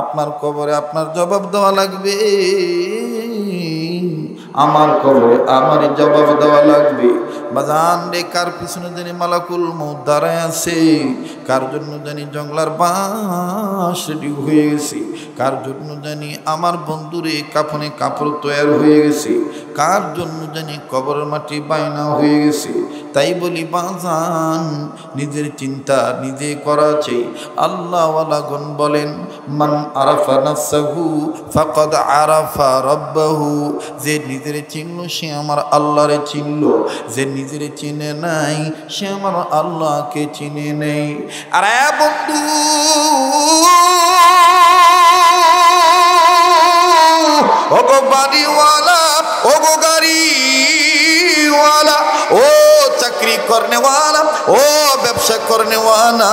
আপনার কবরে আপনার জবাব দেওয়া লাগবে, আমার কবরে আমারই জবাব দেওয়া লাগবে। বাজান রে, কার পিছনে জানি মালাকুল মউত দাঁড়ায় আছে, কার জন্য জানি জংলার বাঁশ রেডি হয়ে গেছে, কার জন্য জানি আমার বন্ধুরে কাফনে কাপড় তৈরি হয়ে গেছে, কার জন্য জানি কবরের মাটি বায়না হয়ে গেছে। তাই বলি বাজান, নিজের চিন্তা নিজে করা চাই। আল্লাহওয়ালাগণ বলেন, মান আরাফা নাফসাহু ফাকাদ আরাফা রাব্বাহু, যে নিজের চিনল সে আমার আল্লাহরে চিনল, যে নিজের চিনে নাই সে আমার আল্লাহকে চিনে নেই। আরে বন্ধু, ওগো বাড়িওয়ালা, ওগো গাড়িওয়ালা, ও চাকরি করনেওয়ালা, ও ব্যবসা করনেওয়ালা,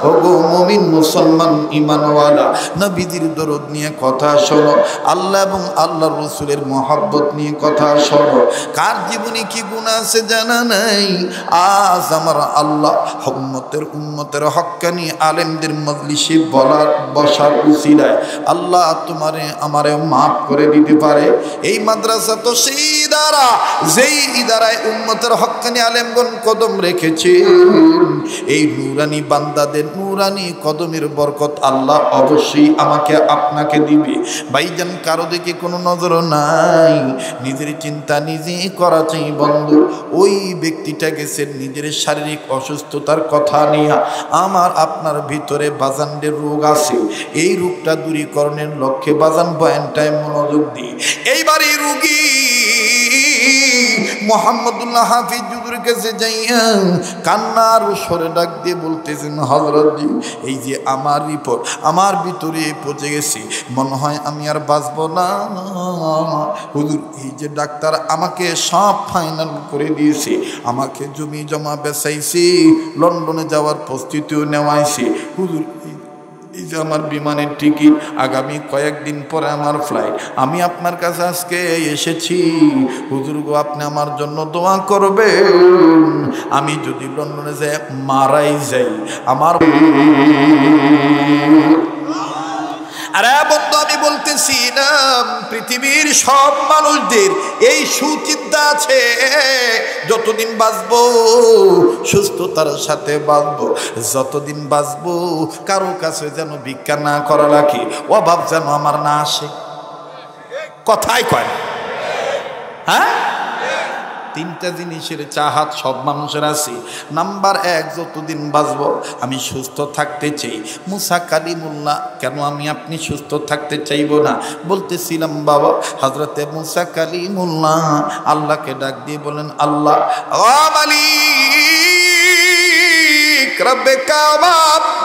ওগো মুমিন মুসলমান ইমানওয়ালা, নবীজির দরুদ নিয়ে কথা শোনো, আল্লাহ এবং আল্লাহর রাসূলের মহব্বত নিয়ে কথা শোনো। কার জীবনে কি গুনাহ আছে জানা নাই? আজ আমার আল্লাহ উম্মতের হক্কানি আলেমদের মজলিসে বসার উসিলায় আল্লাহ তোমারে আমারে মাফ করে দিতে পারে। এই মাদ্রাসা তো সেই ইদারা, যেই ইদারায় উম্মতের হক্কানি আলেমগণ কদম রেখেছে। এই নুরানি বান্দাদের নুরানি কদমের বরকত আল্লাহ অবশ্যই আমাকে আপনাকে দিবে। ভাইজান, কারো দিকে কোনো নজর নাই, নিজের চিন্তা নিজে করা চাই বন্ধু। ওই ব্যক্তিটা গেছে নিজের শারীরিক অসুস্থতার কথা নিয়ে। আমার আপনার ভিতরে বাজানদের রোগ আছে, এই রোগটা দূরীকরণের লক্ষ্যে বাজান বয়ানটায় মনোযোগ দিই। এইবারে রোগী মোহাম্মদুল্লাহ হাফিজ হুজুরের কাছে যাইয়া কান্নার স্বরে ডাক দিয়ে বলতেছেন, হযরত জি, এই যে আমার রিপোর্ট আমার ভিতরে পৌঁছে গেছে, মনে হয় আমি আর বাঁচব না। হুজুর, এই যে ডাক্তার আমাকে সব ফাইনাল করে দিয়েছে, আমাকে জমি জমা বেচাইছে, লন্ডনে যাওয়ার প্রস্তুতিও নেওয়াইছে। হুজুর, এই যে আমার বিমানের টিকিট, আগামী কয়েকদিন পরে আমার ফ্লাইট, আমি আপনার কাছে আজকে এসেছি। হুজুর গো, আপনি আমার জন্য দোয়া করবেন। আমি যদি লন্ডনে যাই মারাই যাই, আমার আরে বন্ধু, আমি বলতেছি না পৃথিবীর সব মানুষদের এই সুচিন্তা আছে, যতদিন বাঁচবো সুস্থতার সাথে বাঁচবো, যতদিন বাঁচবো কারো কাছে যেন ভিক্ষা না করা লাগে, অভাব যেন আমার না আসে। কথাই কয় না? হ্যাঁ, তিনটা জিনিসের চাহাত সব মানুষের আছে। নাম্বার 1, যতদিন বাঁচবো আমি সুস্থ থাকতে চাই। মুসা কালিমুল্লাহ, কেন আমি আপনি সুস্থ থাকতে চাইবো না? বলতেছিলাম বাবা, হযরতে মুসা কালিমুল্লাহ আল্লাহকে ডাক দিয়ে বলেন, আল্লাহ ও মালিক রব্বে কাবা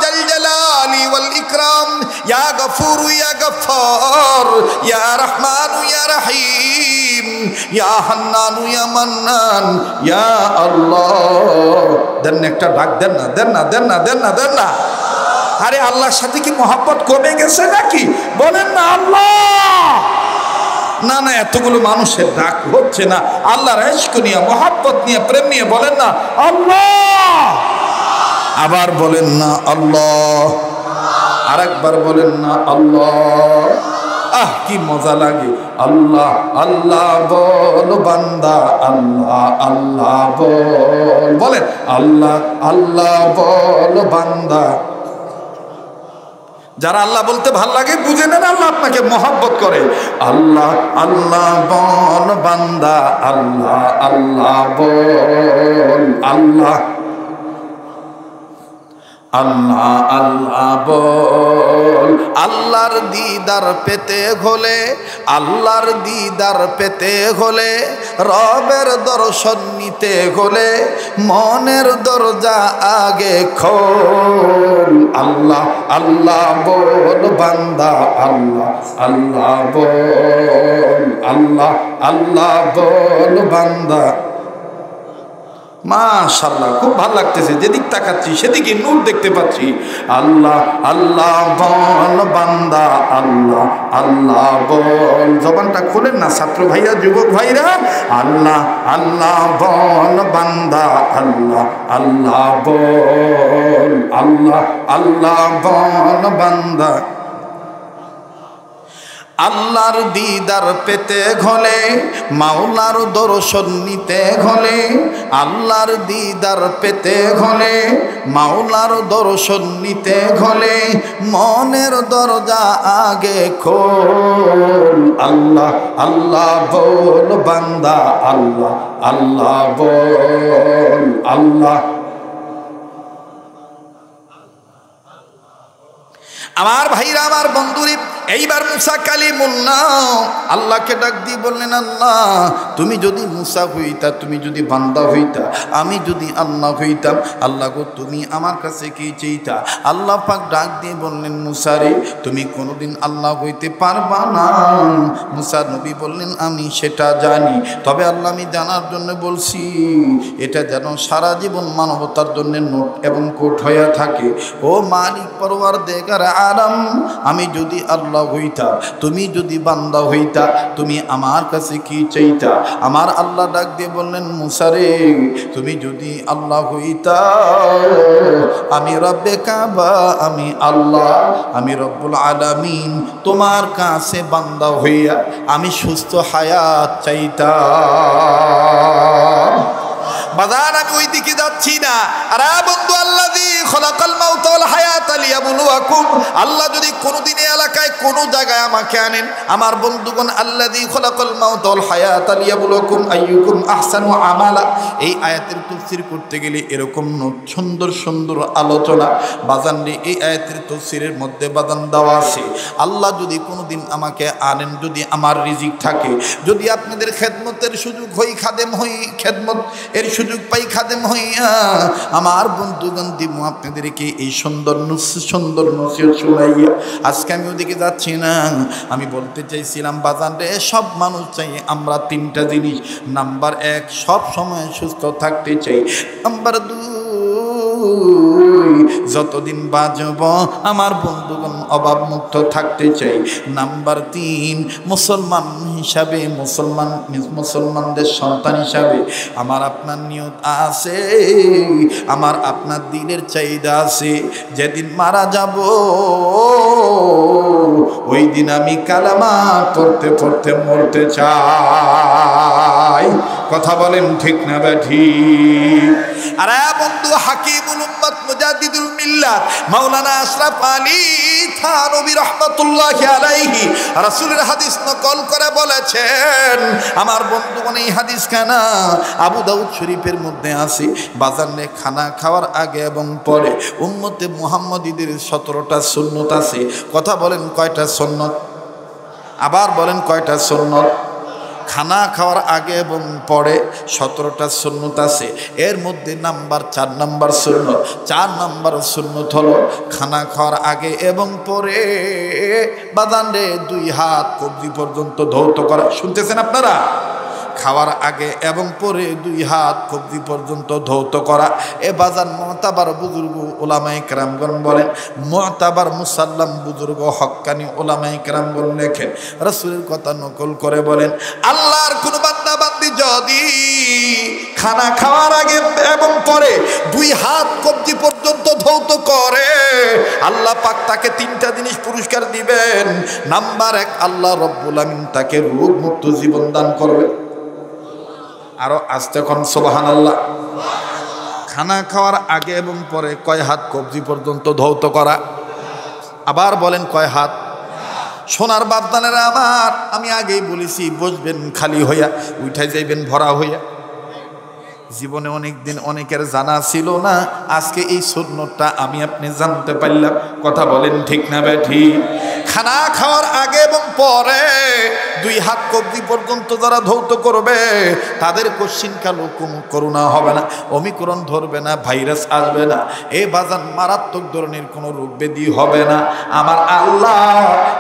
জাল জালালি ওয়াল ইকরাম, ইয়া গফুর ইয়া গফফার, ইয়া রহমান ইয়া রহিম, ইয়া হান্নান ইয়া মান্নান, ইয়া আল্লাহ। দেন একটা ডাক, দেন না, দেন না, দেন না, দেন না, দেন না। আরে আল্লাহর সাথে কি মহব্বত কমে গেছে নাকি? বলেন না আল্লাহ। না না, এতগুলো মানুষের ডাক হচ্ছে না। আল্লাহর ইশক নিয়ে, মহব্বত নিয়ে, প্রেম নিয়ে বলেন না আল্লাহ। আবার বলেন না আল্লাহ। আরেকবার বলেন না আল্লাহ। আহ, কি মজা লাগে। আল্লাহ আল্লাহ বল বান্দা, আল্লাহ আল্লাহ বল, বলেন আল্লাহ আল্লাহ বল বান্দা। যারা আল্লাহ বলতে ভাল লাগে বুঝে নেন আল্লাহ আপনাকে মহব্বত করে। আল্লাহ আল্লাহ বল বান্দা, আল্লাহ আল্লাহ বল, আল্লাহ আল্লাহ আল্লাহ বল। আল্লাহর দিদার পেতে হলে, আল্লাহর দিদার পেতে হলে, রবের দর্শন নিতে হলে মনের দরজা আগে খোল। আল্লাহ আল্লাহ বল বান্দা, আল্লাহ আল্লাহ বল, আল্লাহ আল্লাহ বল বান্দা। মাশাআল্লাহ, খুব ভালো লাগতেছে। যেদিক তাকাচ্ছি সেদিকে নূর দেখতে পাচ্ছি। আল্লাহ আল্লাহ বল বান্দা, আল্লাহ আল্লাহ বল। জবানটা খোলেন না ছাত্র ভাইরা, যুবক ভাইরা। আল্লাহ আল্লাহ বল বান্দা, আল্লাহ আল্লাহ বল, আল্লাহ আল্লাহ বল বান্দা। আল্লাহর দিদার পেতে হলে, মাওলার দর্শন নিতে হলে, আল্লাহর দিদার পেতে হলে, মাওলার দর্শন নিতে হলে, মনের দরজা আগে খোল। আল্লাহ আল্লাহ বল বান্দা, আল্লাহ আল্লাহ বল। আল্লাহ আমার ভাইরা, আমার বন্ধুরে, এইবার মুসা কালিমুল্লাহ আল্লাহকে ডাক দিয়ে বললেন, আল্লাহ তুমি যদি মুসা হইতা, তুমি যদি বান্দা হইতা, আমি যদি আল্লাহ হইতাম, আল্লাহ গো তুমি আমার কাছে কি চাইতা? আল্লাহ পাক ডাক দিয়ে বললেন, মুসা রে তুমি কোনোদিন আল্লাহ হইতে পারবা না। মুসা নবী বললেন, আমি সেটা জানি, তবে আল্লাহ আমি জানার জন্য বলছি, এটা যেন সারা জীবন মানবতার জন্য নোট এবং কোট হইয়া থাকে। ও মালিক পরওয়ারদিগার আলম, আমি যদি আল্লাহ হইতা, তুমি যদি বান্দা হইতা, তুমি আমার কাছে কি চাইতা? আমার আল্লাহ ডাক দিয়ে বললেন, মুসা রে তুমি যদি আল্লাহ হইতা, আমি রব্বে কাবা, আমি আল্লাহ, আমি রব্বুল আলামিন, তোমার কাছে বান্দা হইয়া আমি সুস্থ হায়াত চাইতাম। বাজার আমি ওই দিকে যাচ্ছি না। আর বন্ধু, আল্লাযী খলাকাল মাউতা ওয়াল হায়াতা লিয়াবলুয়াকুম, আল্লাহ যদি কোনোদিন এই এলাকায় কোনো জায়গায় আমাকে আনেন, আমার বন্ধুগণ, আল্লাযী খলাকাল মাউতা ওয়াল হায়াতা লিয়াবলুয়াকুম আইয়ুকুম আহসানু আমালা, এই আয়াতের তাফসীর করতে গেলে এরকম সুন্দর সুন্দর আলোচনা বাজান রে, এই আয়াতের তাফসীরের মধ্যে বাজান দেওয়া আছে। আল্লাহ যদি কোনোদিন আমাকে আনেন, যদি আমার রিজিক থাকে, যদি আপনাদের খেদমতের সুযোগ হই, খাদেম হই, খেদমত এর সুযোগ পাই, খাদেম হইয়া আমার বন্ধুগণ দিব আপনাদেরকে এই সুন্দর নসিহত শোনাইয়া। আজকে আমি ওদিকে যাচ্ছি না, আমি বলতে চাইছিলাম বাজান রে, সব মানুষ চাই আমরা তিনটা জিনিস। নাম্বার 1, সব সময় সুস্থ থাকতে চাই। নাম্বার 2, যতদিন বাঁচব আমার বন্ধুগণ অভাব মুক্ত থাকতে চাই। নাম্বার 3, মুসলমান হিসাবে, মুসলমানদের সন্তান হিসাবে আমার আপনার নিয়ত আছে, আমার আপনার দিনের চাহিদা আছে, যেদিন মারা যাব ওই দিন আমি কালামা পড়তে পড়তে মরতে চাই। কথা বলেন ঠিক না ঠিক? আরে বন্ধু, হাকিমুল উম্মত মুজাদ্দিদুল মিল্লাত মাওলানা আশরাফ আলী থানভী রাহমাতুল্লাহি আলাইহি রাসূলের হাদিস নকল করে বলেছেন, আমার বন্ধুগণ এই হাদিস খানা আবু দাউদ শরীফের মধ্যে আছে। বাজারে খানা খাওয়ার আগে এবং পরে উম্মতে মুহাম্মদীদের 17টা সুন্নত আছে। কথা বলেন কয়টা সুন্নত? আবার বলেন কয়টা সুন্নত? খানা খাওয়ার আগে এবং পরে 17টা সুন্নত আছে। এর মধ্যে নাম্বার 4 নাম্বার সুন্নত, 4 নাম্বার সুন্নত হলো খানা খাওয়ার আগে এবং পরে বাদানে 2 হাত কবজি পর্যন্ত ধৌত করা। শুনতেছেন আপনারা? খাওয়ার আগে এবং পরে 2 হাত কবজি পর্যন্ত ধৌত করা। এ বাজান মুতাবার বুজুর্গ ওলামায়ে কেরামগণ বলেন, মুতাবার মুসাল্লাম বুজুর্গ হক্কানি ওলামায়ে কেরামগণ লেখেন, রাসূলের কথা নকল করে বলেন, আল্লাহর কোন বান্দা বান্দি যদি খানা খাওয়ার আগে এবং পরে 2 হাত কবজি পর্যন্ত ধৌত করে, আল্লাহ পাক তাকে 3টা জিনিস পুরস্কার দিবেন। নাম্বার 1, আল্লাহ রব্বুল আমিন তাকে রোগ মুক্ত জীবন দান করবে। আরো আস্তে কোন সুবহানাল্লাহ। খানা খাওয়ার আগে এবং পরে কয় হাত কবজি পর্যন্ত ধৌত করা? আবার বলেন কয় হাত? সোনার বাপদানেরা আমার, আমি আগেই বলেছি, বসবেন খালি হইয়া, উঠাই যাইবেন ভরা হইয়া। জীবনে অনেক দিন অনেকের জানা ছিল না, আজকে এই সুন্নতটা আমি আপনি জানতে পারলাম। কথা বলেন ঠিক না ঠিক? খানা খাওয়ার আগে এবং পরে 2 হাত কবজি পর্যন্ত যারা ধৌত করবে তাদের কোশ্চিনকাল করোনা হবে না, ওমিক্রন ধরবে না, ভাইরাস আসবে না, এ বাজান মারাত্মক ধরনের কোনো রোগ ব্যাধি হবে না। আমার আল্লাহ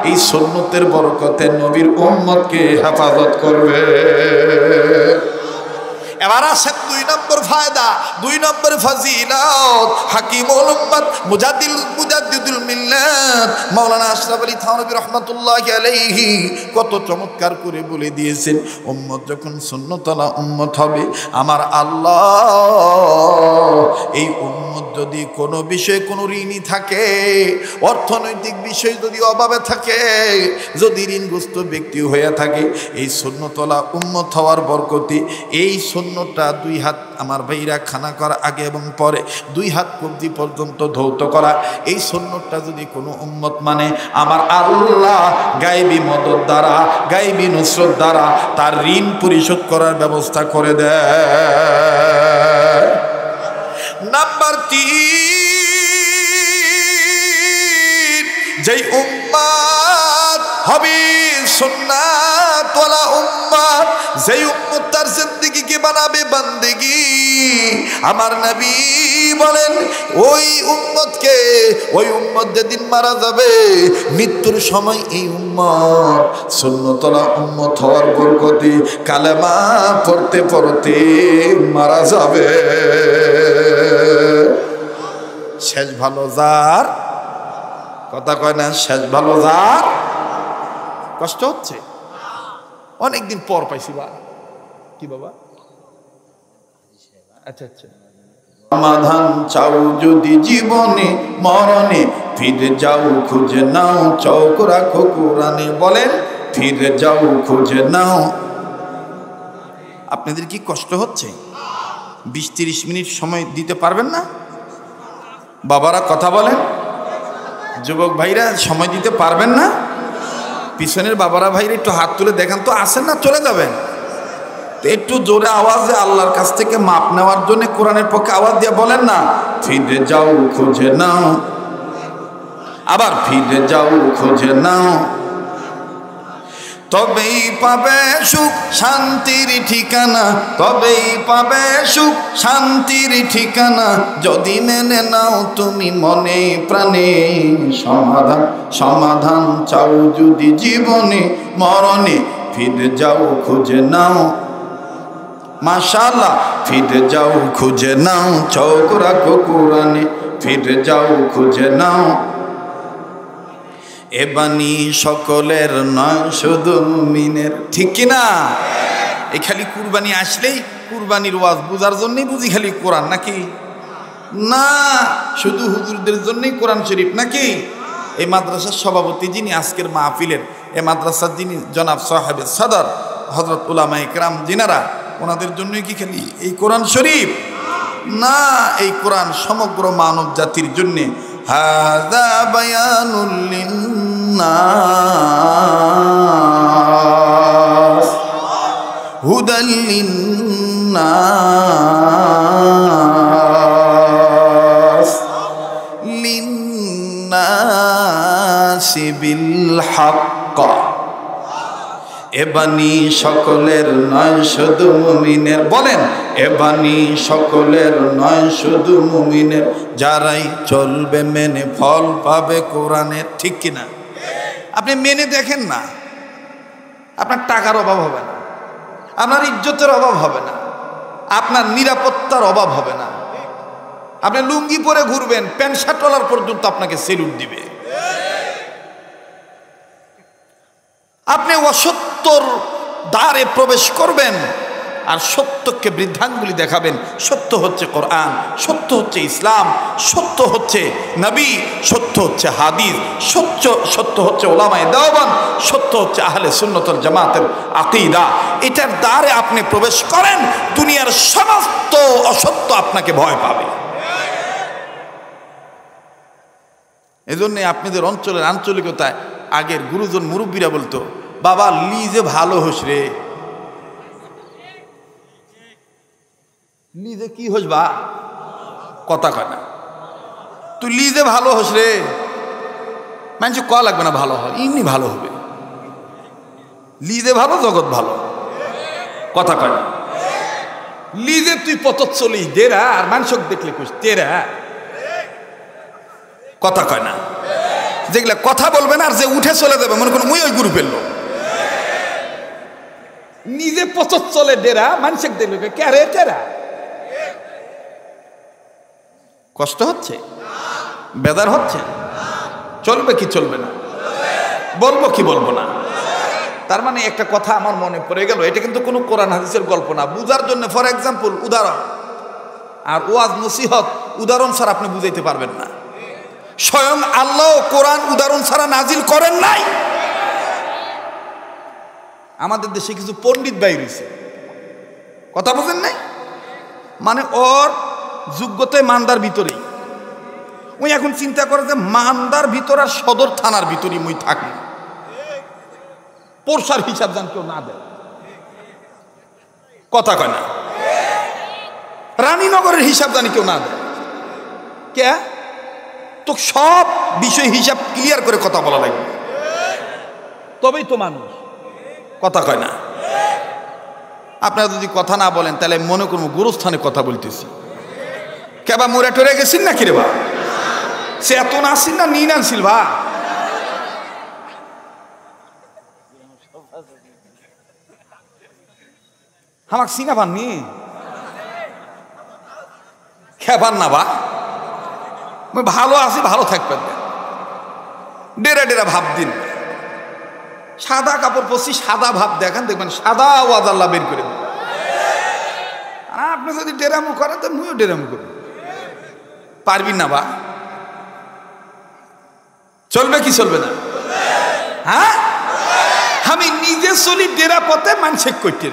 এই সুন্নতের বরকতে নবীর উম্মতকে হেফাজত করবে। এবার আসেন 2 নম্বর ফায়দা, 2 নম্বর ফজিলত। হাকিমুল উম্মত মুজাদ্দিদুল মিল্লাত মাওলানা আশরাফ আলী থানভী রাহমাতুল্লাহি আলাইহি কত চমৎকার করে বলে দিয়েছেন, উম্মত যখন সুন্নতওয়ালা উম্মত হবে, আমার আল্লাহ এই উম্মত যদি কোনো বিষয়ে কোনো ঋণী থাকে, অর্থনৈতিক বিষয় যদি অভাবে থাকে, যদি ঋণগ্রস্ত ব্যক্তি হয়ে থাকে, এই সুন্নতওয়ালা উম্মত হওয়ার বরকতে এই সুন্নতটা 2 হাত আমার ভাইরা খানা করার আগে এবং পরে 2 হাত কবজি পর্যন্ত ধৌত করা, এই সুন্নতটা যদি কোনো উম্মত মানে, আমার আল্লাহ গায়েবী মদদ দ্বারা, গায়েবী নুসরত দ্বারা তার ঋণ পরিশোধ করার ব্যবস্থা করে দেয়। নাম্বার 3, যেই উম্মত হবে সুন্নাতওয়ালা উম্মত, যেই উম্মত তার জিন্দেগিকে বানাবে বান্দেগি, আমার নবী বলেন ওই উম্মতকে, ওই উম্মত যেদিন মারা যাবে, মৃত্যুর সময় এই উম্মত সুন্নতওয়ালা উম্মত হওয়ার বরকতে কালেমা পড়তে পড়তে মারা যাবে। শেষ ভালো যার, কথা কয় না, শেষ ভালো যার। কষ্ট হচ্ছে, অনেকদিন পর পাইছি বা কি বাবা। আচ্ছা আচ্ছা, সমাধান চাও যদি জীবনে মরণে, ফিরে যাও খুঁজে নাও, চৌক রাখো কোরআনে। বলেন ফিরে যাও খুঁজে নাও। আপনাদের কি কষ্ট হচ্ছে? 20-30 মিনিট সময় দিতে পারবেন না? বাবারা কথা বলেন, যুবক ভাইরা সময় দিতে পারবেন না? পিছনের বাবারা ভাইরা একটু হাত তুলে দেখান তো, আসেন না চলে যাবেন? তো একটু জোরে আওয়াজে আল্লাহর কাছ থেকে মাপ নেওয়ার জন্য কোরআনের পক্ষে আওয়াজ দিয়ে বলেন না, ফিরে যাও খুঁজে নাও, আবার ফিরে যাও খুঁজে নাও, তবেই পাবে সুখ শান্তির ঠিকানা, তবেই পাবে সুখ শান্তির ঠিকানা, যদি মেনে নাও তুমি মনে প্রাণে। সমাধান সমাধান চাও যদি জীবনে মরণে, ফিরে যাও খুঁজে নাও। মাশাআল্লাহ, ফিরে যাও খুঁজে নাও, চৌক রাখো কোরআনে, ফিরে যাও খুঁজে নাও। এ বাণী সকলের নয় শুধু মুমিনের, ঠিক কিনা? এই খালি কুরবানি আসলেই কুরবানির ওয়াজ বুঝার জন্যই বুঝি খালি কোরআন নাকি? না, শুধু হুজুরদের জন্যই কোরআন শরীফ নাকি? এই মাদ্রাসার সভাপতি যিনি আজকের মাহফিলের, এই মাদ্রাসার যিনি জনাব সাহেব সাদর হযরত উলামা ইকরাম যিনারা, ওনাদের জন্যই কি খালি এই কোরআন শরীফ? না, এই কোরআন সমগ্র মানব জাতির জন্যে। হাযা বায়ানুল লিন্নাস হুদাল লিন্নাস লিন্নাসি বিল হক্ক। এ বাণী সকলের নয় শুধু মুমিনের। বলেন এ বাণী সকলের নয় শুধু মুমিনের, যারাই চলবে মেনে ফল পাবে কোরআনের, ঠিক কিনা? আপনি মেনে দেখেন না, আপনার টাকার অভাব হবে না, আপনার ইজ্জতের অভাব হবে না, আপনার নিরাপত্তার অভাব হবে না। আপনি লুঙ্গি পরে ঘুরবেন, প্যান্ট শার্টওয়ালার পর্যন্ত আপনাকে সেলুট দিবে। আপনি অসত্যর দ্বারে প্রবেশ করবেন আর সত্যকে বৃদ্ধাঙ্গুলি দেখাবেন। সত্য হচ্ছে কোরআন, সত্য হচ্ছে ইসলাম, সত্য হচ্ছে নবী, সত্য হচ্ছে হাদিস, সত্য হচ্ছে উলামায়ে দেওবন্দ, সত্য হচ্ছে আহলে সুন্নাত ওয়াল জামাতের আকীদা। এটার দ্বারে আপনি প্রবেশ করেন, দুনিয়ার সমস্ত অসত্য আপনাকে ভয় পাবে। এজন্য আপনাদের অঞ্চলের আঞ্চলিকতায় আগের গুরুজন মুরব্বীরা বলতো, বাবা লিজে ভালো হোস রে। লিজে কি হোস বা? কথা কয় না, তুই লিজে ভালো হোস রে। মানুষ ক লাগবে না ভালো হয়, এমনি ভালো হবে। লিজে ভালো, জগৎ ভালো, কথা কয় না। লিজে তুই পথ চলিস দেরা, আর মানুষ দেখলে কুস তেরা, কথা কয় না। যেগুলা কথা বলবে না আর যে উঠে চলে যাবে, মনে করুন মুই ওই গুরু ফেললো, নিজে পচত চলে ডেরা, মানুষের দেখবে ক্যারে টেরা। কষ্ট হচ্ছে, বেদার হচ্ছে, চলবে কি চলবে না, বলবো কি বলবো না। তার মানে একটা কথা আমার মনে পড়ে গেল, এটা কিন্তু কোনো কোরআন হাদিসের গল্প না, বুঝার জন্য ফর এক্সাম্পল উদাহরণ। আর ওয়াজ নসিহত উদাহরণ ছাড়া আপনি বুঝাইতে পারবেন না। স্বয়ং আল্লাহ কোরআন উদাহরণ ছাড়া নাজিল করেন নাই। আমাদের দেশে কিছু পণ্ডিত বাইরেছে, কথা বুঝেন নাই, মানে ওর যোগ্যতায় মান্দার ভিতরেই। ওই এখন চিন্তা করে যে মান্দার ভিতর আর সদর থানার ভিতরেই মুই থাকি, পরশার হিসাব জান কেউ না দেয়, কথা কয় না। রানীনগরের হিসাব জানি কেউ না দেয়, কে তো সব বিষয় হিসাব ক্লিয়ার করে কথা বলা লাগবে, তবেই তো মানুষ, কথা কয় না। আপনারা যদি কথা না বলেন তাহলে মনে করবো গুরুস্থানে কথা বলতেছি। কেবা মোরে টরে গেছেন না কিরে বা, সে এত না আসিন না নিন আনছিল বা। আমাকে চিনা পাননি, খেপান না বা, ভালো আছি ভালো থাকবেন, ডেরা ডেরা ভাব দিন, সাদা কাপড় পরছি সাদা ভাব দেখান, দেখবেন সাদা ওয়াজ আল্লাহ বের করে দেন। আর আপনি যদি ডেরামু করেন তো মুইও ডেরামু করব, পারবি না বা, চলবে কি চলবে না? হ্যাঁ, আমি নিজে চলি ডেরা পথে, মানসিক করতে।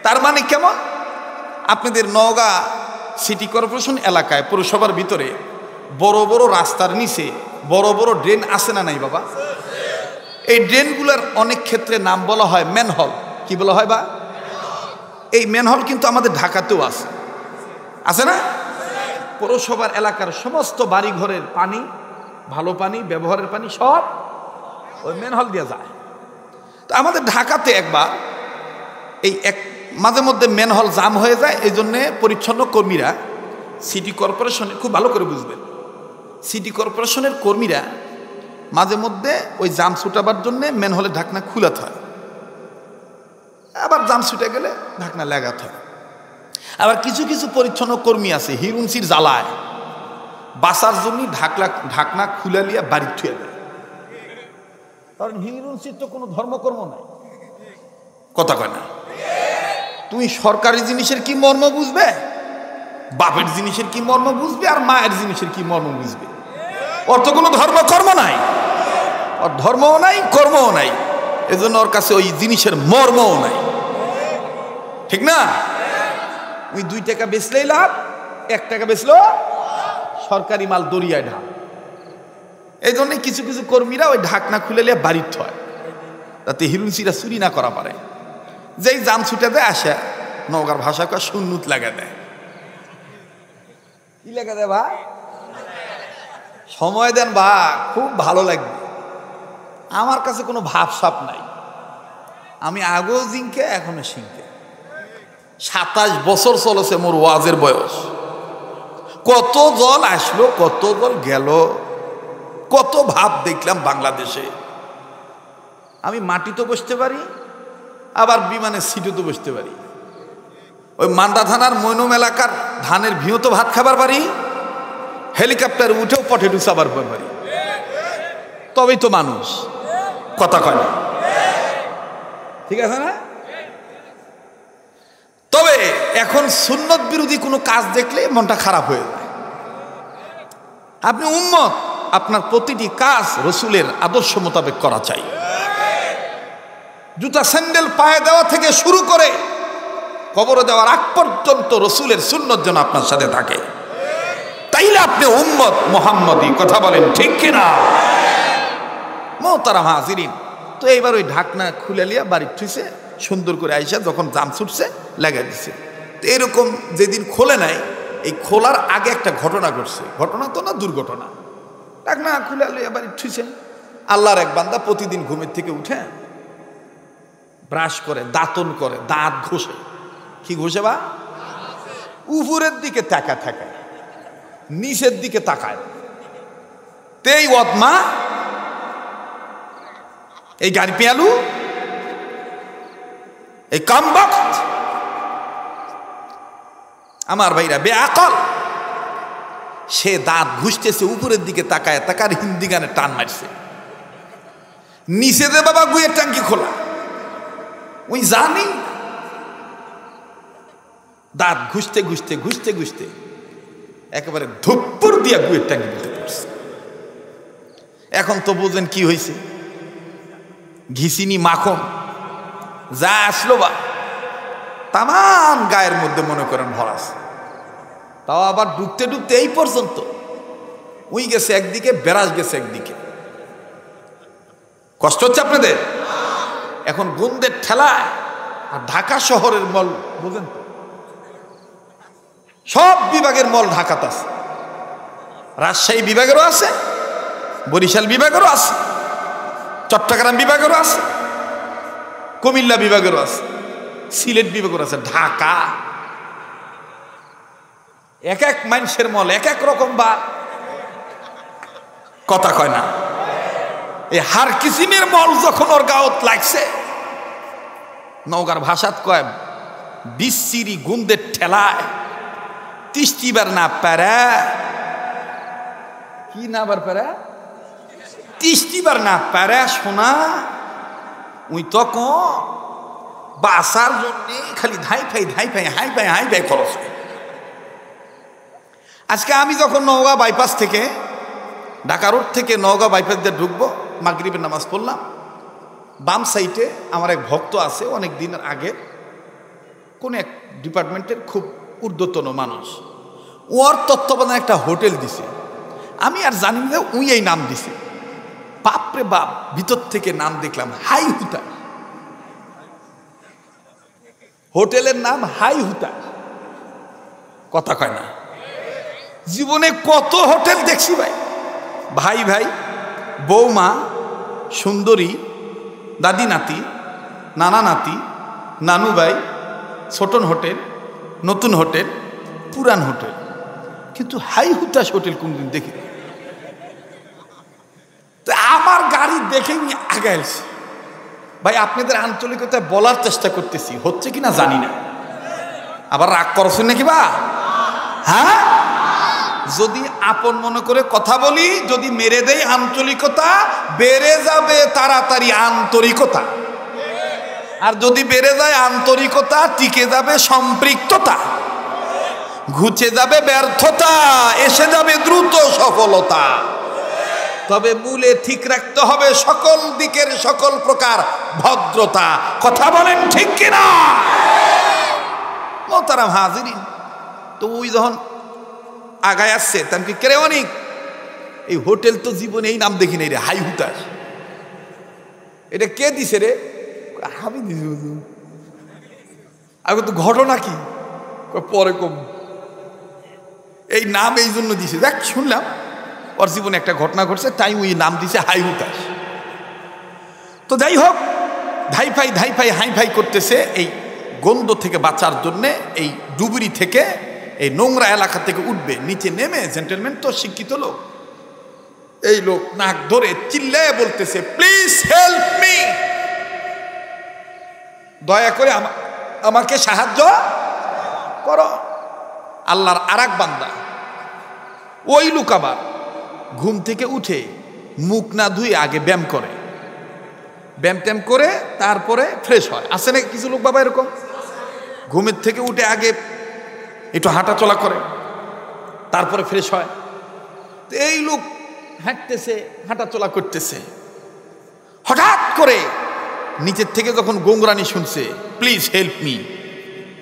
তার মানে কেমন? আপনাদের নওগাঁ সিটি কর্পোরেশন এলাকায় পৌরসভার ভিতরে বড় বড় রাস্তার নিচে বড় বড় ড্রেন আছে না নাই বাবা? এই ড্রেনগুলোর অনেক ক্ষেত্রে নাম বলা হয় ম্যানহোল। কি বলা হয় বা? এই ম্যানহোল কিন্তু আমাদের ঢাকাতেও আছে, আছে না? পৌরসভার এলাকার সমস্ত বাড়ি ঘরের পানি, ভালো পানি, ব্যবহারের পানি সব ওই ম্যানহোল দিয়ে যায়। তো আমাদের ঢাকাতে একবার এই মাঝে মধ্যে ম্যানহোল জাম হয়ে যায়, এই জন্যে পরিচ্ছন্ন কর্মীরা সিটি কর্পোরেশনের, খুব ভালো করে বুঝবেন, সিটি কর্পোরেশনের কর্মীরা মাঝে মধ্যে ওই জাম ছুটাবার জন্যে ম্যানহোলের ঢাকনা খুলাতে হয়, আবার জাম ছুটে গেলে ঢাকনা লাগাতে হয়। আবার কিছু কিছু পরিচ্ছন্ন কর্মী আছে হিরুনসির জ্বালায় বাসার জন্য ঢাকনা খুলে নিয়ে বাড়ি থুয়ে দেয়, কারণ হিরুনসির তো কোনো ধর্মকর্ম নাই, কথা কয় না। তুমি সরকারি জিনিসের কি মর্ম বুঝবে, বাপের জিনিসের কি মর্ম বুঝবে, আর মায়ের জিনিসের কি মর্ম বুঝবে? ওর তো কোনো ধর্মকর্ম নাই, ওর ধর্মও নাই, কর্মও নাই, এজন্য ওর কাছে ওই জিনিসের মর্মও নাই, ঠিক না? ওই 2 টাকা বেচলেই লাভ, 1 টাকা বেচলো সরকারি মাল দরিয়ায় ঢাল। এই জন্য কিছু কিছু কর্মীরা ওই ঢাকনা খুলে নিয়ে বাড়ির থয়, যাতে হিরুনসিরা চুরি না করা পারে। যেই জাম ছুটে দেয় আসে, নওগাঁর ভাষা কয় সুন্নুত লাগা দেয়। কি লাগা দেয় ভাই? সময় দেন বা, খুব ভালো লাগবে। আমার কাছে কোনো ভাবসাপ নাই, আমি আগেও জিঙ্কে এখনো শিঙ্কে। 27 বছর চলেছে মোর ওয়াজের বয়স। কত দল আসলো, কত দল গেল, কত ভাব দেখলাম বাংলাদেশে। আমি মাটিতে বসতে পারি, আবার বিমানের সিটে তো বসতে পারি, ওই মান্ডা থানার মৈনম এলাকার ধানের ভিঁতো ভাত খাবার পারি, হেলিকপ্টার উঠেও পটেটো চাবার পারি, তবেই তো মানুষ, কথা কয় না, ঠিক আছে না? তবে এখন সুন্নত বিরোধী কোনো কাজ দেখলে মনটা খারাপ হয়ে যায়। আপনি উম্মত, আপনার প্রতিটি কাজ রসুলের আদর্শ মোতাবেক করা চাই। জুতা স্যান্ডেল পায়ে দেওয়া থেকে শুরু করে কবরে দেওয়ার আগ পর্যন্ত রসুলের সুন্নত যেন আপনার সাথে থাকে, তাইলে আপনি উম্মত মুহাম্মদী, কথা বলেন ঠিক কিনা? মোহতারাম হাজিরিন, তো এইবার ওই ঢাকনা খুলে লিয়া বাড়ি থুইছে, সুন্দর করে আইসা যখন জাম ছুটছে লাগাই দিছে। তো এরকম যেদিন খোলে নাই, এই খোলার আগে একটা ঘটনা ঘটছে, ঘটনা তো না দুর্ঘটনা। ঢাকনা খুলে লিয়া বাড়ি থুইছে। আল্লাহর এক বান্দা প্রতিদিন ঘুমের থেকে উঠে ব্রাশ করে, দাঁতন করে, দাঁত ঘষে। কি ঘষে বা? উপরের দিকে তাকা থাকে, নিচের দিকে তাকায়। তেই ওয়াতমা এই গাড়ি পেয়ালু এই কামবক্ত আমার ভাইরা বেআকল, সে দাঁত ঘুষতেছে উপরের দিকে তাকায় তাকার হিন্দি গানে টান মারছে, নিচে দে বাবা গুয়ের ট্যাঙ্কি খোলা, ওই জানি দাঁত ঘুষতে ঘুষতে ঘুষতে ঘুষতে একেবারে ধুপ্পুর দিয়া গুয়ের ট্যাঙ্কি দিতে পড়ছে। এখন তো বুঝেন কি হয়েছে, ঘিসিনি মাখন যা আসলো বা তামান গায়ের মধ্যে মনে করেন ভরাস, তাও আবার ডুবতে ডুবতে এই পর্যন্ত উই গেছে একদিকে, বেরাস গেছে একদিকে। কষ্ট হচ্ছে আপনাদের? এখন গন্ধের ঠেলায় আর ঢাকা শহরের মল বুঝেন তো, সব বিভাগের মল ঢাকাতে আছে, রাজশাহী বিভাগেরও আছে, বরিশাল বিভাগেরও আছে, চট্টগ্রাম বিভাগেরও আছে, কুমিল্লা বিভাগেরও আছে, সিলেট বিভাগেরও আছে, ঢাকা এক এক মানুষের মল এক এক রকম। বা কথা কয় না, এই হার কিসিমের মল যখন ওর গাওত লাগছে, নওগাঁর ভাষাত কয় বিশ্বিরি গুন্দের ঠেলায় তিস্তিবার না পারে, কি না বার পারে, তিস্তিবার না পারে শোনা, ওই তখন বাসার জন্য খালি ধাই ফাই ধাই ফাই হাই ফাই হাই ফাই খরচ হয়। আজকে আমি যখন নওগাঁ বাইপাস থেকে, ঢাকা রোড থেকে নওগাঁ বাইপাস দিয়ে ঢুকবো, মাগরিবের নামাজ পড়লাম, বাম সাইডে আমার এক ভক্ত আছে, অনেক দিনের আগে কোন এক ডিপার্টমেন্টের খুব ঊর্ধ্বতন মানুষ, ওর তত্ত্বাবধানে একটা হোটেল দিছে, আমি আর জানি না উই এই নাম দিছে। বাপরে বাপ, ভিতর থেকে নাম দেখলাম হাই হুতা, হোটেলের নাম হাই হুতা। কথা কয় না, জীবনে কত হোটেল দেখছি ভাই, ভাই ভাই বৌমা সুন্দরী, দাদি নাতি, নানা নাতি, নানু ভাই, ছোটন হোটেল, নতুন হোটেল, পুরান হোটেল, কিন্তু হাই হুতাশ হোটেল কোনদিন দেখি। আমার গাড়ি দেখে নিয়ে আগে আসছি ভাই, আপনাদের আঞ্চলিকতায় বলার চেষ্টা করতেছি, হচ্ছে কিনা জানি না, আবার রাগ করছেন নাকি বা? হ্যাঁ, যদি আপন মনে করে কথা বলি, যদি মেরে দেই আঞ্চলিকতা, বেড়ে যাবে তাড়াতাড়ি আন্তরিকতা, আর যদি বেড়ে যায় আন্তরিকতা, টিকে যাবে সম্পৃক্ততা, ঘুচে যাবে ব্যর্থতা, এসে যাবে দ্রুত সফলতা। তবে মূলে ঠিক রাখতে হবে সকল দিকের সকল প্রকার ভদ্রতা। কথা বলেন ঠিক কিনা? মোহতারাম হাজিরিন, তো ওই যখন আগায় আসছে তেমনি কেড়ে অনেক, এই হোটেল তো জীবনে এই নাম দেখি নাই রে, হাই হুতাশ। এটা কে দিছে রে? আমি দিছি। আগে তো ঘটনা কি পরে কম, এই নাম এই জন্য দিছে, দেখ শুনলাম ওর জীবনে একটা ঘটনা ঘটছে, তাই ওই নাম দিছে হাই হুতাশ। তো যাই হোক, ধাই ফাই হাই ফাই করতেছে এই গন্ধ থেকে বাঁচার জন্যে, এই ডুবুরি থেকে, এই নোংরা এলাকা থেকে উঠবে, নিচে নেমে জেন্টেলম্যান তো শিক্ষিত লোক, এই লোক নাক ধরে চিল্লায় বলতেছে, প্লিজ হেল্প মি, দয়া করে আমাকে সাহায্য করো। আল্লাহর আরেক বান্দা, ওই লোক আবার ঘুম থেকে উঠে মুখ না ধুয়ে আগে ব্যায়াম করে, ব্যায়াম ট্যাম করে তারপরে ফ্রেশ হয়। আছে না কিছু লোক বাবা এরকম, ঘুমের থেকে উঠে আগে একটু হাঁটা চলা করে, তারপরে ফ্রেশ হয়। তো এই লোক হাঁটতেছে, হাঁটা চলা করতেছে, হঠাৎ করে নিচের থেকে যখন গোংরানি শুনছে, প্লিজ হেল্প মি,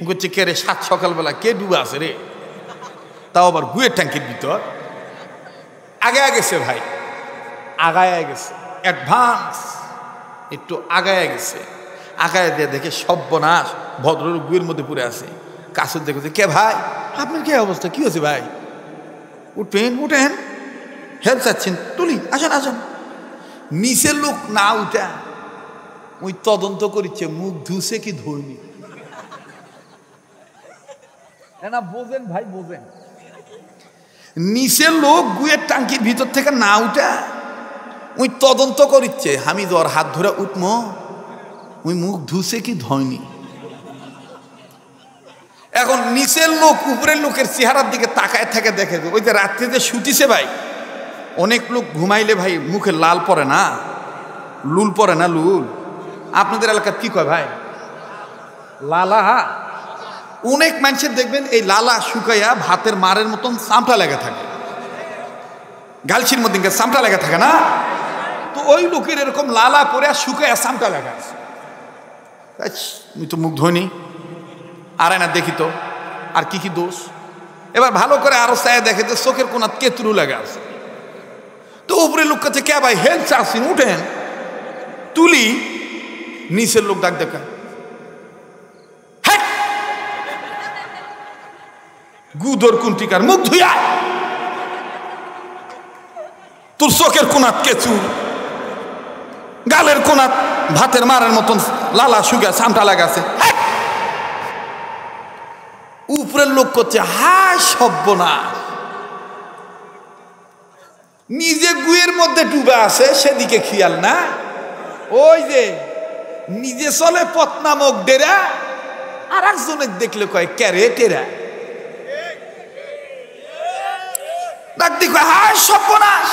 করছে কে রে, সাত সকালবেলা কে ডুবে আছে রে, তাও আবার গুয়ের ট্যাঙ্কির ভিতর। আগে গেছে ভাই, আগায় গেছে, অ্যাডভান্স একটু আগায় গেছে, আগায় দিয়ে দেখে সর্বনাশ, ভদ্রলোক গুয়ের মধ্যে পড়ে আছে। কাছে দেখে, কে ভাই, আপনার কে অবস্থা, কি হয়েছে ভাই? উঠেন, হেল্প চাচ্ছেন, তুলি, আসেন আসেন। নিচের লোক না উঠা ওই তদন্ত করিচ্ছে, মুখ ধুছে কি ধরনি না, বোঝেন ভাই বোঝেন। নিচের লোক গুয়ের টাঙ্কির ভিতর থেকে না উঠা ওই তদন্ত করিচ্ছে, আমি জ্বর হাত ধরে উঠমো, ওই মুখ ধুছে কি ধয়নি। এখন নিচের লোক উপরের লোকের চেহারার দিকে তাকায় থাকে, দেখে ওই যে রাত্রে যে শুতিছে ভাই, অনেক লোক ঘুমাইলে ভাই মুখে লাল পড়ে না, লুল পড়ে না, লুল আপনাদের এলাকার কি কয় ভাই? লালা। অনেক মানুষের দেখবেন এই লালা শুকাইয়া ভাতের মারের মতন চামটা লেগে থাকে, গালছির মধ্যে চামটা লেগে থাকে না, তো ওই লোকের এরকম লালা পরে শুকাইয়া চামটা লেগে আছে। আমি তো মুখ ধোনি, আর না দেখি তো আর কি কি দোষ। এবার ভালো করে আরো চায় দেখে যে চোখের কোনা কেতুরু লেগে আছে। তো উপরে লোক কাছে কে ভাই হেল চাষিন উঠেন তুলি, নিচের লোক ডাক দেখা গুদর কুন্টিকার মুখ ধুইয়া, তোর চোখের কোনাত কেচু, গালের কোনাত ভাতের মারের মতন লালা শুকা চামটা লাগাছে। উপরের লোক করছে হায় সর্বনাশ, নিজে গুয়ের মধ্যে ডুবে আছে সেদিকে খেয়াল না, ওই যে নিজে চলে পথ নামক ডেরা, আর একজনের দেখলে কয় ক্যারে টেরা, ডাক দি কয় হায় সর্বনাশ,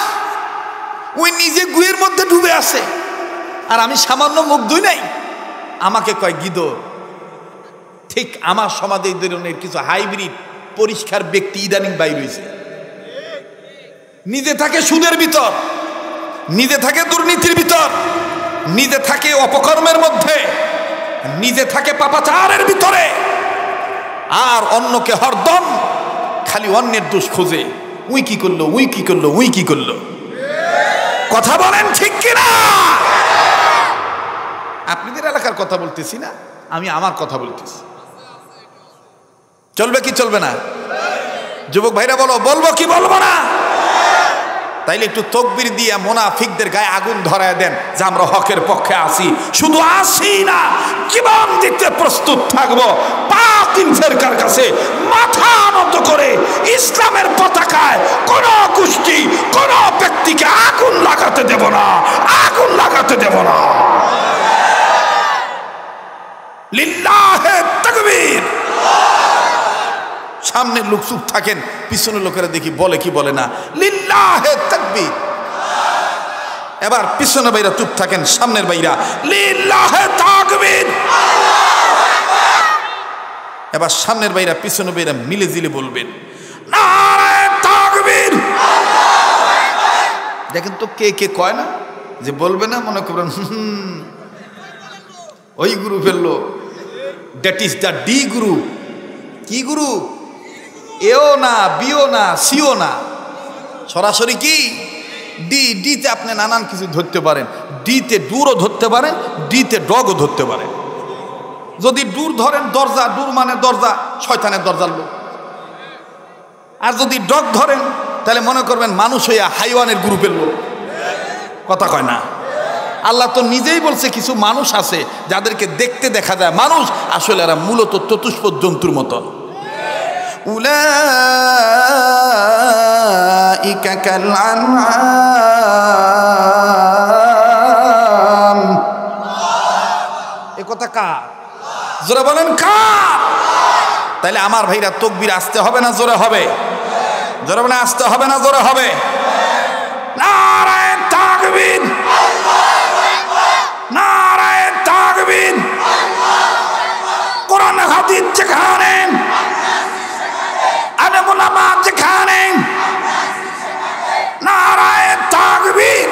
ওই নিজে গুয়ের মধ্যে ডুবে আছে আর আমি সামান্য মুখ ধুই নাই, আমাকে কয় গিদর। ঠিক আমার সমাজে এই ধরনের কিছু হাইব্রিড পরিষ্কার ব্যক্তি ইদানিং বাইর হয়েছে। নিজে থাকে সুদের ভিতর, নিজে থাকে দুর্নীতির ভিতর, নিজে থাকে অপকর্মের মধ্যে, নিজে থাকে পাপাচারের ভিতরে, আর অন্যকে হরদম খালি অন্যের দোষ খোঁজে, উই কি করলো, উই কি করলো, উই কি করলো। কথা বলেন ঠিক কিনা? আপনাদের এলাকার কথা বলতেছি না, আমি আমার কথা বলতেছি। চলবে কি চলবে না? যুবক ভাইরা বলো, বলবো কি বলবো না? তাইলে একটু তকবির দিয়ে মুনাফিকদের গায়ে আগুন ধরায় দেন যে আমরা হকের পক্ষে আছি। শুধু আসি না, জীবন দিতে প্রস্তুত থাকবো। পাক ফেরকার কাছে মাথা নত করে ইসলামের পতাকায় কোন গোষ্ঠী কোন ব্যক্তিকে আগুন লাগাতে দেব না, আগুন লাগাতে দেব না। লিল্লাহে তাকবীর। সামনের লোক চুপ থাকেন, পিছনের লোকেরা দেখি বলে কি বলে না, লিল্লাহে তাকবীর। এবার পিছনের ভাইরা চুপ থাকেন, সামনের ভাইরা লিল্লাহে তাকবীর। এবার সামনের ভাইরা পিছনের ভাইরা মিলে জিলে বলবেন নারে তাকবীর। দেখেন তো কে কে কয় না যে বলবে না, মনে করবেন ওই গ্রুপের লোক, that is the D group. কি গ্রুপ? এও না, বিও না, সিও না, সরাসরি কি ডি। ডিতে আপনি নানান কিছু ধরতে পারেন, ডিতে ডুরও ধরতে পারেন, ডিতে ডগও ধরতে পারেন। যদি ডুর ধরেন, দরজা, ডুর মানে দরজা, শয়তানের দরজার লোক। আর যদি ডগ ধরেন তাহলে মনে করবেন মানুষ হইয়া হাইওয়ানের গ্রুপের লোক। কথা কয় না? আল্লাহ তো নিজেই বলছে কিছু মানুষ আছে যাদেরকে দেখতে দেখা যায় মানুষ, আসলে এরা মূলত চতুষ্পদ জন্তুর মতো। উলাইকা কাল আনআম। এ কথা কার? জোরে বলেন কার? তাইলে আমার ভাইরা তাকবীর আসতে হবে না জোরে হবে? জোরে বলেন আসতে হবে না জোরে হবে? নারে তাকবীর, নারে তাকবীর। কোরআন হাদিস যেখানে, আলেম ওলামা যেখানে, নারে তাকবীর।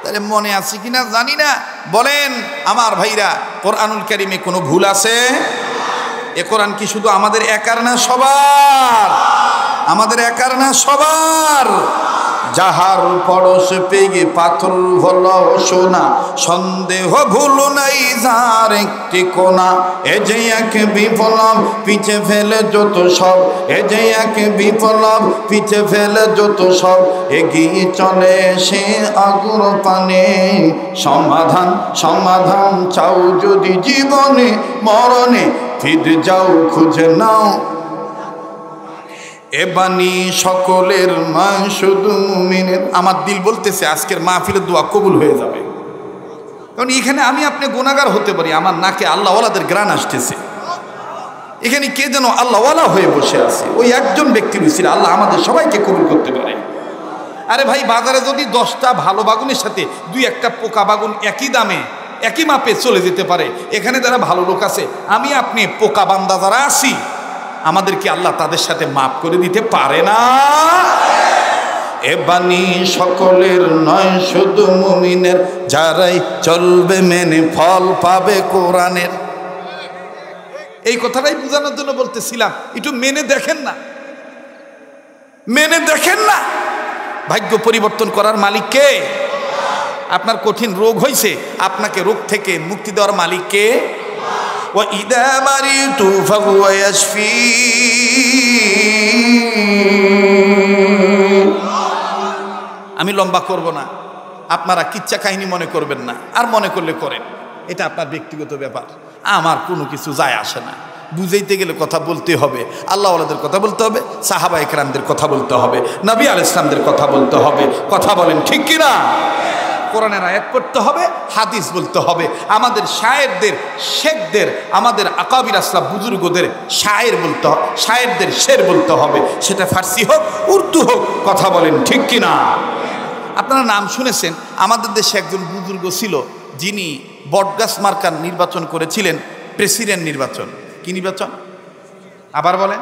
তাহলে মনে আছে কিনা জানি না, বলেন আমার ভাইরা, কোরআনুল কারীমে কোনো ভুল আছে? এ কোরআন কি শুধু আমাদের একার না, সবার? আমাদের একার না, সবার। যাহার পরশ পেয়ে পাথর হলো সোনা, সন্দেহ ভুল নাই যার একটি কোনা। এ যে এক বিপ্লব পিছে ফেলে যত সব, এ যে এক বিপ্লব পিছে ফেলে যত সব, এগিয়ে চলে সে আগুন পানে। সমাধান সমাধান চাও যদি জীবনে মরণে, ফিরে যাও খুঁজে নাও এ বাণী সকলের মা শুধু মুমিনের। আমার দিল বলতেছে আজকের মাহফিলের দোয়া কবুল হয়ে যাবে, কারণ এখানে আমি আপনি গুনাহগার হতে পারি, আমার নাকে আল্লাহ ওয়ালাদের গ্রান আসতেছে। এখানে কে যেন আল্লাহওয়ালা হয়ে বসে আছে, ওই একজন ব্যক্তির উসিলা আল্লাহ আমাদের সবাইকে কবুল করতে পারে। আরে ভাই, বাজারে যদি 10টা ভালো বাগুনের সাথে 2-1টা পোকা বাগুন একই দামে একই মাপে চলে যেতে পারে, এখানে যারা ভালো লোক আছে, আমি আপনি পোকা বান্দা যারা আছি, আমাদেরকে আল্লাহ তাদের সাথে মাপ করে দিতে পারে না? এ বাণী সকলের নয়, শুধু মুমিনের, যারাই চলবে মেনে ফল পাবে কোরআনের। এই কথাটাই বোঝানোর জন্য বলতেছিলাম, একটু মেনে দেখেন না, মেনে দেখেন না। ভাগ্য পরিবর্তন করার মালিক কে? আপনার কঠিন রোগ হয়েছে, আপনাকে রোগ থেকে মুক্তি দেওয়ার মালিক কে? ওয়া ইদা মারিতু ফাহুয়া ইয়াশফিন। আমি লম্বা করব না, আপনারা কিচ্ছা কাহিনী মনে করবেন না, আর মনে করলে করেন, এটা আপনার ব্যক্তিগত ব্যাপার, আমার কোনো কিছু যায় আসে না। বুঝাইতে গেলে কথা বলতে হবে, আল্লাহ ওয়ালাদের কথা বলতে হবে, সাহাবা একরামদের কথা বলতে হবে, নবী আলাইহিস সালামদের কথা বলতে হবে। কথা বলেন ঠিক কিনা? কোরআনের আয়াত পড়তে হবে, হাদিস বলতে হবে, আমাদের শায়েরদের, শেখদের, আমাদের আকাবির আসলাফ বুজুর্গদের শায়ের বলতে হবে, শায়েরদের শের বলতে হবে, সেটা ফার্সি হোক উর্দু হোক। কথা বলেন ঠিক কিনা? আপনারা নাম শুনেছেন, আমাদের দেশে একজন বুজুর্গ ছিল, যিনি বটগাছ মার্কার নির্বাচন করেছিলেন, প্রেসিডেন্ট নির্বাচন। কি নির্বাচন? আবার বলেন।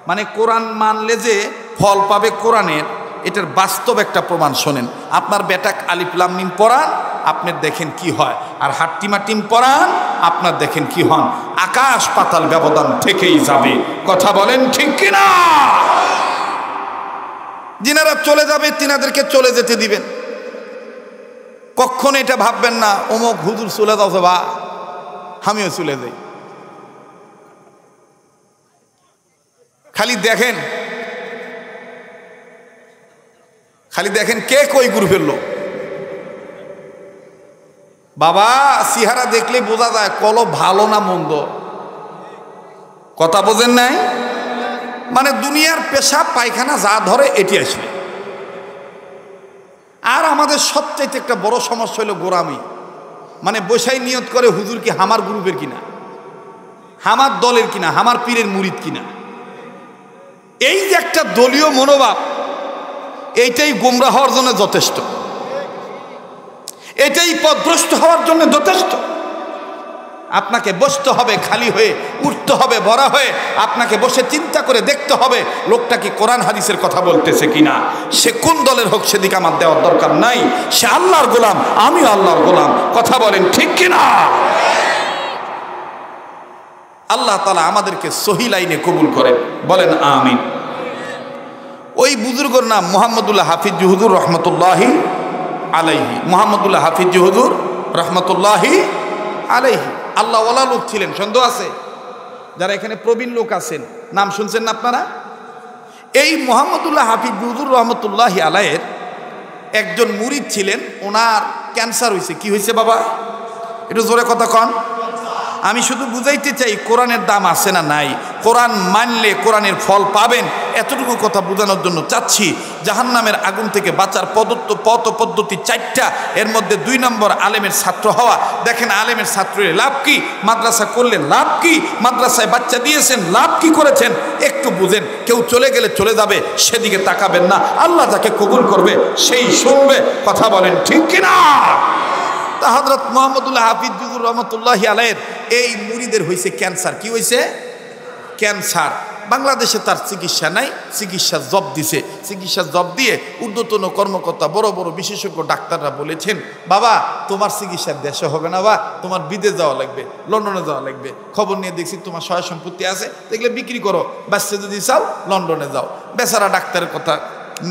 মানে কোরআন মানলে যে ফল পাবে কোরআনের, এটার বাস্তব একটা প্রমাণ শোনেন। আপনার বেটাক আলিফ লাম মিম পড়ান, আপনার দেখেন কি হয়, আর হাট্টিমা টিম পড়ান, আপনার দেখেন কি হন। আকাশ পাতাল ব্যবধান থেকেই যাবে। কথা বলেন ঠিক কিনা? যিনারা চলে যাবে তিনাদেরকে চলে যেতে দিবেন, কখনো এটা ভাববেন না অমুক হুজুর চলে যাচ্ছে বা আমিও চলে যাই। খালি দেখেন, খালি দেখেন কে কই গ্রুপের লোক। বাবা সিহারা দেখলে বোঝা যায় কল ভালো না মন্দ। কথা বোঝেন নাই? মানে দুনিয়ার পেশাব পায়খানা যা ধরে এটি আসবে। আর আমাদের সবচাইতে একটা বড় সমস্যা হলো গোরামি। মানে বসাই নিয়ত করে হুজুর কি হামার গ্রুপের কিনা, হামার দলের কিনা, হামার পীরের মুরিদ কিনা। এই যে একটা দলীয় মনোভাব, এইটাই গোমরা হওয়ার জন্য যথেষ্ট, এটাই পথভ্রষ্ট হওয়ার জন্য যথেষ্ট। আপনাকে বসতে হবে খালি হয়ে, উঠতে হবে ভরা হয়ে, আপনাকে বসে চিন্তা করে দেখতে হবে লোকটা কি কোরআন হাদিসের কথা বলতেছে কিনা। সে কোন দলের হোক সেদিকে আমার দেওয়ার দরকার নাই, সে আল্লাহর গোলাম, আমি আল্লাহর গোলাম। কথা বলেন ঠিক কিনা? আল্লাহ তাআলা আমাদেরকে সহি লাইনে কবুল করেন, বলেন আমিন। ওই বুজুর্গর নাম মুহাম্মদুল্লাহ হাফিজ হুজুর রহমতুল্লাহি আলাইহি। মুহাম্মদুল্লাহ হাফিজ হুজুর রহমতুল্লাহি আলাইহি আল্লাহ ওয়ালা লোক ছিলেন, সন্দেহ আছে? যারা এখানে প্রবীণ লোক আছেন, নাম শুনছেন না আপনারা? এই মুহাম্মদুল্লাহ হাফিজ হুজুর রহমতুল্লাহি আলাইহির একজন মুরিদ ছিলেন, ওনার ক্যান্সার হয়েছে। কি হয়েছে বাবা? একটু জোরে কথা কন। আমি শুধু বুঝাইতে চাই কোরআনের দাম আছে না নাই, কোরআন মানলে কোরআনের ফল পাবেন, এতটুকু কথা বোঝানোর জন্য চাচ্ছি। জাহান্নামের আগুন থেকে বাঁচার পথ পদ্ধতি 4টা, এর মধ্যে 2 নম্বর আলেমের ছাত্র হওয়া। দেখেন আলেমের ছাত্রের লাভ কি, মাদ্রাসা করলেন লাভ কি, মাদ্রাসায় বাচ্চা দিয়েছেন লাভ কি করেছেন, একটু বুঝেন। কেউ চলে গেলে চলে যাবে, সেদিকে তাকাবেন না। আল্লাহ যাকে কবুল করবে সেই শুনবে। কথা বলেন ঠিক কিনা? তা হযরত মুহাম্মদুল্লাহ হাফিজ হুজুর রহমতুল্লাহি আলাইহির এই মুরিদের হয়েছে ক্যান্সার। কি হয়েছে? ক্যান্সার। বাংলাদেশে তার চিকিৎসা নাই, চিকিৎসা জব দিছে। চিকিৎসা জব দিয়ে ঊর্ধ্বতন কর্মকর্তা, বড় বড় বিশেষজ্ঞ ডাক্তাররা বলেছেন, বাবা তোমার চিকিৎসা দেশে হবে না, বা তোমার বিদেশ যাওয়া লাগবে, লন্ডনে যাওয়া লাগবে। খবর নিয়ে দেখছি তোমার সয় সম্পত্তি আছে, দেখলে বিক্রি করো, বাচ্চা যদি চাও লন্ডনে যাও। বেচারা ডাক্তারের কথা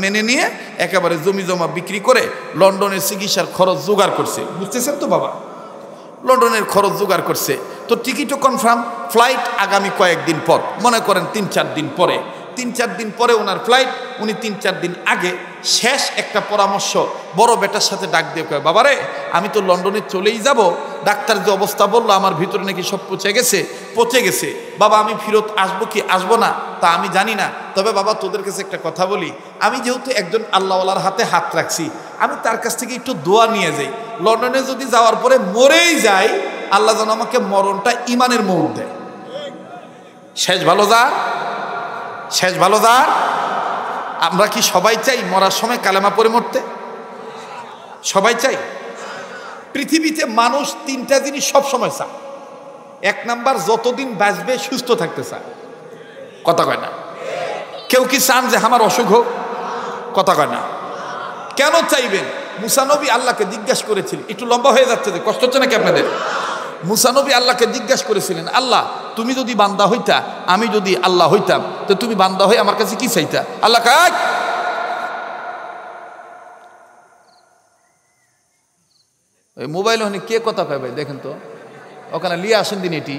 মেনে নিয়ে একেবারে জমি জমা বিক্রি করে লন্ডনের চিকিৎসার খরচ জোগাড় করছে। বুঝতেছেন তো বাবা? লন্ডনের খরচ জোগাড় করছে। তো টিকিটও কনফার্ম, ফ্লাইট আগামী কয়েকদিন পর, মনে করেন 3-4 দিন পরে। 3-4 দিন পরে ওনার ফ্লাইট। উনি 3-4 দিন আগে শেষ একটা পরামর্শ বড় বেটার সাথে ডাক দিয়ে কয়, বাবারে আমি তো লন্ডনে চলেই যাব, ডাক্তার যে অবস্থা বললো আমার ভিতরে নাকি সব পচে গেছে। বাবা আমি ফেরত আসবো কি আসবো না তা আমি জানি না, তবে বাবা তোদের কাছে একটা কথা বলি, আমি যেহেতু একজন আল্লাহওয়ালার হাতে হাত রাখছি, আমি তার কাছ থেকে একটু দোয়া নিয়ে যাই। লন্ডনে যদি যাওয়ার পরে মরেই যাই, আল্লাহ যেন আমাকে মরণটা ইমানের মোড় দেয়। শেষ ভালো যার, শেষ ভালো যার। আমরা কি সবাই চাই মরার সময় কালেমা পড়ে মরতে? সবাই চাই। পৃথিবীতে মানুষ তিনটা জিনিস সব সময় চায়। এক নাম্বার, যতদিন বাঁচবে সুস্থ থাকতে চায়। কথা কয় না? কেউ কি চান যে আমার অসুখ হোক? কথা কয় না? কেন চাইবেন? মুসা নবী আল্লাহকে জিজ্ঞাসা করেছিলেন, একটু লম্বা হয়ে যাচ্ছে যে, কষ্ট হচ্ছে নাকি আপনাদের? মুসা নবী আল্লাহকে জিজ্ঞাসা করেছিলেন, আল্লাহ তুমি যদি বান্দা হইতা, আমি যদি আল্লাহ হইতাম, তো তুমি বান্দা হয়ে আমার কাছে কি চাইতা? আল্লাহ কাজ ওই মোবাইল ওখানে কে কথা কয় ভাই দেখেন তো, ওখানে লিয়ে আসেন দিন। এটি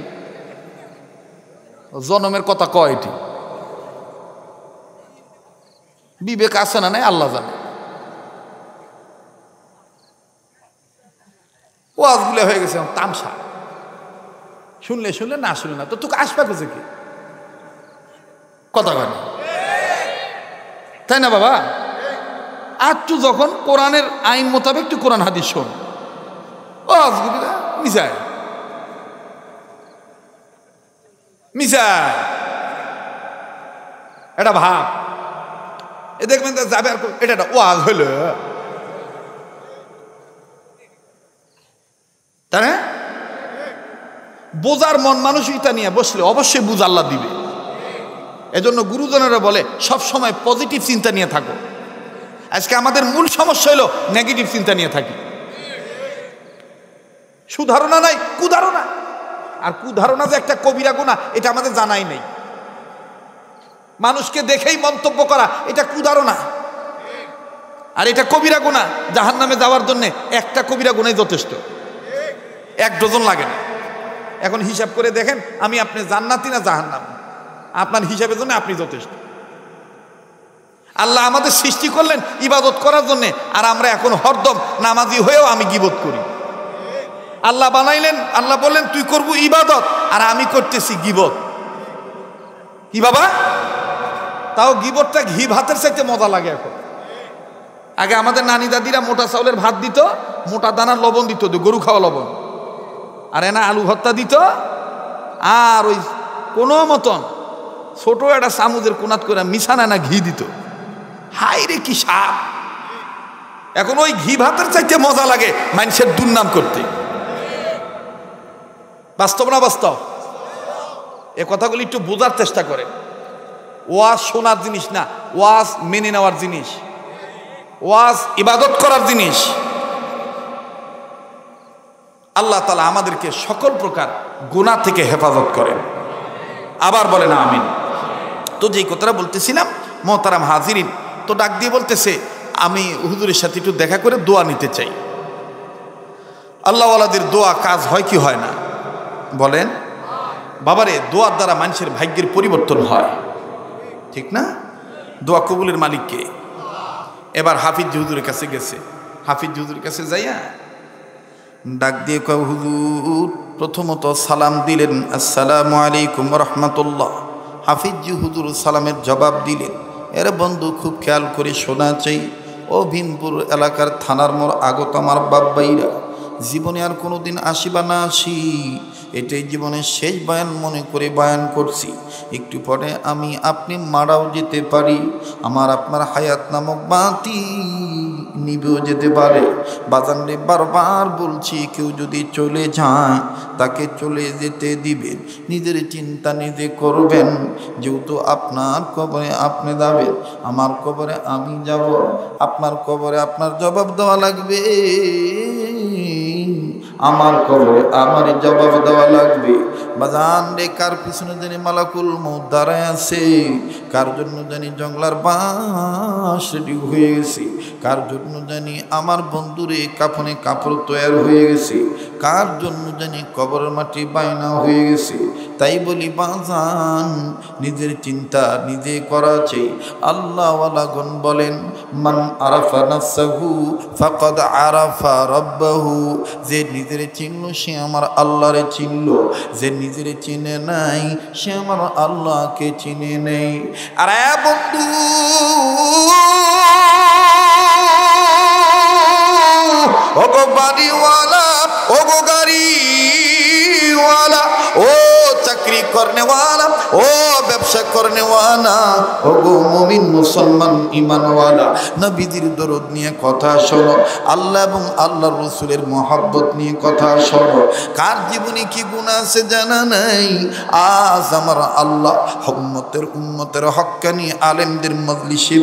জনমের কথা কয়, এটি বিবেক আছে না নাই আল্লাহ জানে। ওয়াজগুলো হয়ে গেছে তামসা, শুনলে শুনলে না শুনলে না। তো তোকে আসবা কোথা কি? কথা কয় না, তাই না বাবা? আর তুই যখন কোরআনের আইন মোতাবেক তুই কোরআন হাদিস শোন, ওয়াজগুলো মিশায় মিশায় এটা ভাব। এ দেখবেন যাবে আর এটা একটা ওয়াজ হইল, তাই না? বোঝার মন মানসিকতা নিয়ে বসলে অবশ্যই বুঝ আল্লাহ দিবে। এজন্য গুরুজনেরা বলে সব সময় পজিটিভ চিন্তা নিয়ে থাকো। আজকে আমাদের মূল সমস্যা হলো নেগেটিভ চিন্তা নিয়ে থাকি। সুধারণা নাই, কুধারণা। আর কুধারণা যে একটা কবিরা গুনাহ, এটা আমাদের জানাই নেই। মানুষকে দেখেই মন্তব্য করা, এটা কুধারণা। আর এটা কবিরা গুনাহ। জাহান্নামে যাওয়ার জন্য একটা কবিরা গুনাহই যথেষ্ট, 1 ডজন লাগে না। এখন হিসাব করে দেখেন, আমি আপনি জান্নাতি না জাহান্নাম? আপনার হিসাবের জন্য আপনি যথেষ্ট। আল্লাহ আমাদের সৃষ্টি করলেন ইবাদত করার জন্য, আর আমরা এখন হরদম নামাজি হয়েও আমি গীবত করি। আল্লাহ বানাইলেন, আল্লাহ বললেন তুই করবো ইবাদত, আর আমি করতেছি গীবত। কি বাবা? তাও গীবতটা ঘি ভাতের চাইতে মজা লাগে এখন। আগে আমাদের নানি দাদিরা মোটা চাউলের ভাত দিত, মোটা দানার লবণ দিত, গরু খাওয়া লবণ, আর এনা আলু ভর্তা দিত, আর ওই কোনো মতন ছোট একটা চামচের কোনাত করে মিশানা না ঘি দিত। হাই রে কি স্বাদ! এখন ওই ঘি ভাতের চাইতে মজা লাগে মানুষের দুর্নাম করতে। বাস্তব না বাস্তব? এ কথাগুলি একটু বোঝার চেষ্টা করে। ওয়াজ শোনার জিনিস না, ওয়াজ মেনে নেওয়ার জিনিস, ওয়াজ ইবাদত করার জিনিস। আল্লাহ তাআলা আমাদেরকে সকল প্রকার গুনাহ থেকে হেফাজত করেন। আবার বলেন আমিন। তো যেই কথাটা বলতেছিলাম মোহতারাম হাজিরিন, তো ডাক দিয়ে বলতেছে আমি হুজুরের সাথে একটু দেখা করে দোয়া নিতে চাই। আল্লাহওয়ালাদের দোয়া কাজ হয় কি হয় না বলেন? বাবারে, দোয়ার দ্বারা মানুষের ভাগ্যের পরিবর্তন হয়, ঠিক না? দোয়া কবুলের মালিককে। এবার হাফিজ হুজুরের কাছে গেছে। হাফিজ হুজুরের কাছে যাইয়া ডাক দিয়ে কয়, হুজুর প্রথমত সালাম দিলেন, আসসালামু আলাইকুম রহমতুল্লাহ। হাফিজ হুজুর সালামের জবাব দিলেন, এর বন্ধু খুব খেয়াল করে শোনা চাই, ও ভীমপুর এলাকার থানার মোড় আগত আমার বাব্বাইরা, জীবনে আর কোনো দিন আসিবা না আসি, এটাই জীবনের শেষ বয়ান মনে করে বয়ান করছি। একটু পরে আমি আপনি মারাও যেতে পারি, আমার আপনার হায়াত নামক বাতি নিবেও যেতে পারে। বাজানরে বারবার বলছি, কেউ যদি চলে যায় তাকে চলে যেতে দিবেন, নিজের চিন্তা নিজে করবেন। যেহেতু আপনার কবরে আপনি যাবেন, আমার কবরে আমি যাব, আপনার কবরে আপনার জবাব দেওয়া লাগবে, আমার কবরে আমার জবাব দেওয়া লাগবে। বাজান রে, কার পিছনে জানি মালাকুল মউত দাঁড়ায় আছে, কার জন্য জানি জংলার বাঁশ রেডি হয়ে গেছে, কার জন্য জানি আমার বন্ধুরে কাফনে কাপড় তৈয়ার হয়ে গেছে, কার জন্য জানি কবরের মাটি বায়না হয়ে গেছে। তাই বলি বাজান, নিজের চিন্তা নিজে করা চাই। আল্লাহওয়ালাগণ বলেন, মান আরাফা নাফসাহু ফাকাদ আরাফা রাব্বাহু, যে নিজের চিনল সে আমার আল্লাহরে চিনল, যে নিজের চিনে নাই সে আমার আল্লাহকে চিনে নেই। আর বন্ধু, ওগো বাড়িওয়ালা, ওগো গাড়িওয়ালা, ও চাকরি করনেওয়ালা, ও ব্যবসা করনেওয়ালা, ও গো মুমিন মুসলমান ঈমানওয়ালা, নবীজির দরুদ নিয়ে কথা শোনো, আল্লাহ এবং আল্লাহর রাসূলের মহব্বত নিয়ে কথা শোনো। কার জীবনে কি গুনাহ আছে জানা নাই? আজ আমার আল্লাহ উম্মতের হক্কানি আলেমদের মজলিসে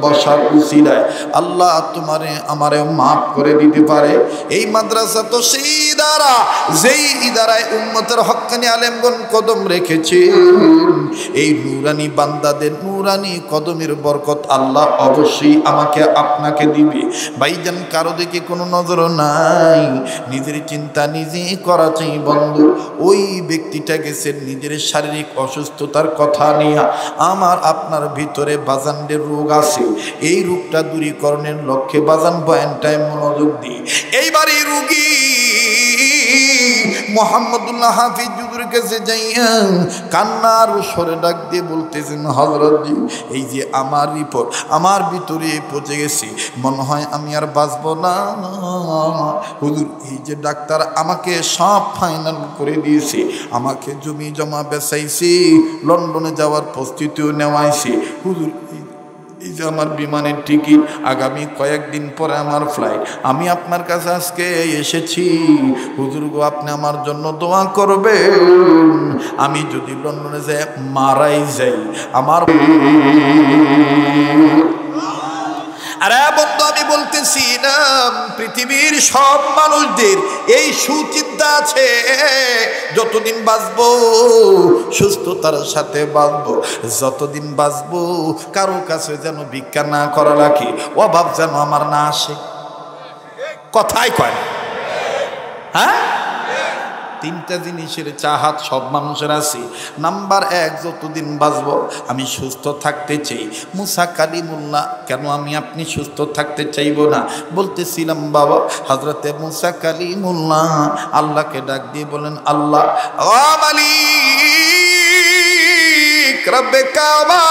বসার উসিলায় আল্লাহ তোমারে আমারে মাফ করে দিতে পারে। এই মাদ্রাসা তো সেই ইদারা, যেই ইদারায় উম্মতের হক্কানি আলেমগণ কদম রেখেছে। এই নুরানি বান্দাদের নুরানি কদমের বরকত আল্লাহ অবশ্যই আমাকে আপনাকে দিবে। ভাইজান, কারো দিকে কোনো নজর নাই, নিজের চিন্তা নিজে করা চাই বন্ধু। ওই ব্যক্তিটা গেছে নিজের শারীরিক অসুস্থতার কথা নিয়ে। আমার আপনার ভিতরে বাজানদের রোগ আছে, এই রোগটা দূরীকরণের লক্ষ্যে বাজান বয়ানটায় মনোযোগ দিই। এইবার এই রোগী মোহাম্মদুল্লাহ হাফিজ হুজুরের কাছে যাইয়া কান্নার সরে ডাক দিয়ে বলতেছেন, হযরত জি, এই যে আমার রিপোর্ট আমার ভিতরে পচে গেছে, মনে হয় আমি আর বাঁচব না। হুজুর, এই যে ডাক্তার আমাকে সব ফাইনাল করে দিয়েছে, আমাকে জমি জমা বেচাইছে, লন্ডনে যাওয়ার প্রস্তুতিও নেওয়াইছে। হুজুর, এই যে আমার বিমানের টিকিট, আগামী কয়েকদিন পরে আমার ফ্লাইট, আমি আপনার কাছে আজকে এসেছি। হুজুর গো, আপনি আমার জন্য দোয়া করবেন। আমি যদি লন্ডনে যাই মারাই যাই, আমার আরে বন্ধু, আমি বলতেছি না পৃথিবীর সব মানুষদের এই সুচিন্তা আছে, যতদিন বাঁচবো সুস্থতার সাথে বাঁচবো, যতদিন বাঁচবো কারো কাছে যেন ভিক্ষা না করা লাগে, অভাব যেন আমার না আসে। কথাই কয়, হ্যাঁ? তিনটা জিনিসের চাহাত সব মানুষের আছে। নাম্বার এক, যতদিন বাঁচব আমি সুস্থ থাকতে চাই। মুসা কালিমুল্লাহ, কেন আমি আপনি সুস্থ থাকতে চাইব না? বলতেছিলাম বাবা, হযরতে মুসা কালিমুল্লাহ আল্লাহকে ডাক দিয়ে বলেন, আল্লাহ ও মালিক রব্বে কাবা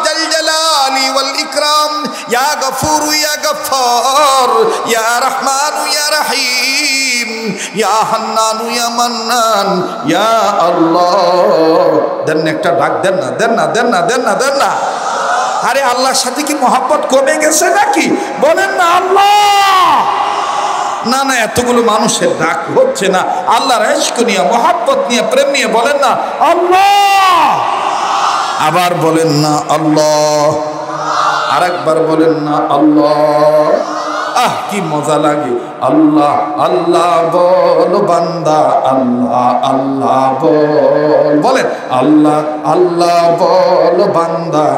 জাল জালালি ওয়াল ইকরাম, ইয়া গফুর ইয়া গফফার, ইয়া রহমান ইয়া রহিম, ইয়া হান্নান ইয়া মান্নান, ইয়া আল্লাহ। দেন একটা ডাক, দেন না, দেন না, দেন না, দেন না, দেন না। আরে আল্লাহর সাথে কি মহব্বত কমে গেছে নাকি? বলেন না আল্লাহ। না না, এতগুলো মানুষের ডাক হচ্ছে না। আল্লাহর ইশক নিয়ে, মহব্বত নিয়ে, প্রেম নিয়ে বলেন না আল্লাহ। আবার বলেন না আল্লাহ। আরেকবার বলেন না আল্লাহ। আহ, কি মজা লাগে। আল্লাহ আল্লাহ বল বান্দা, আল্লাহ আল্লাহ বল, বলেন আল্লাহ আল্লাহ বল বান্দা।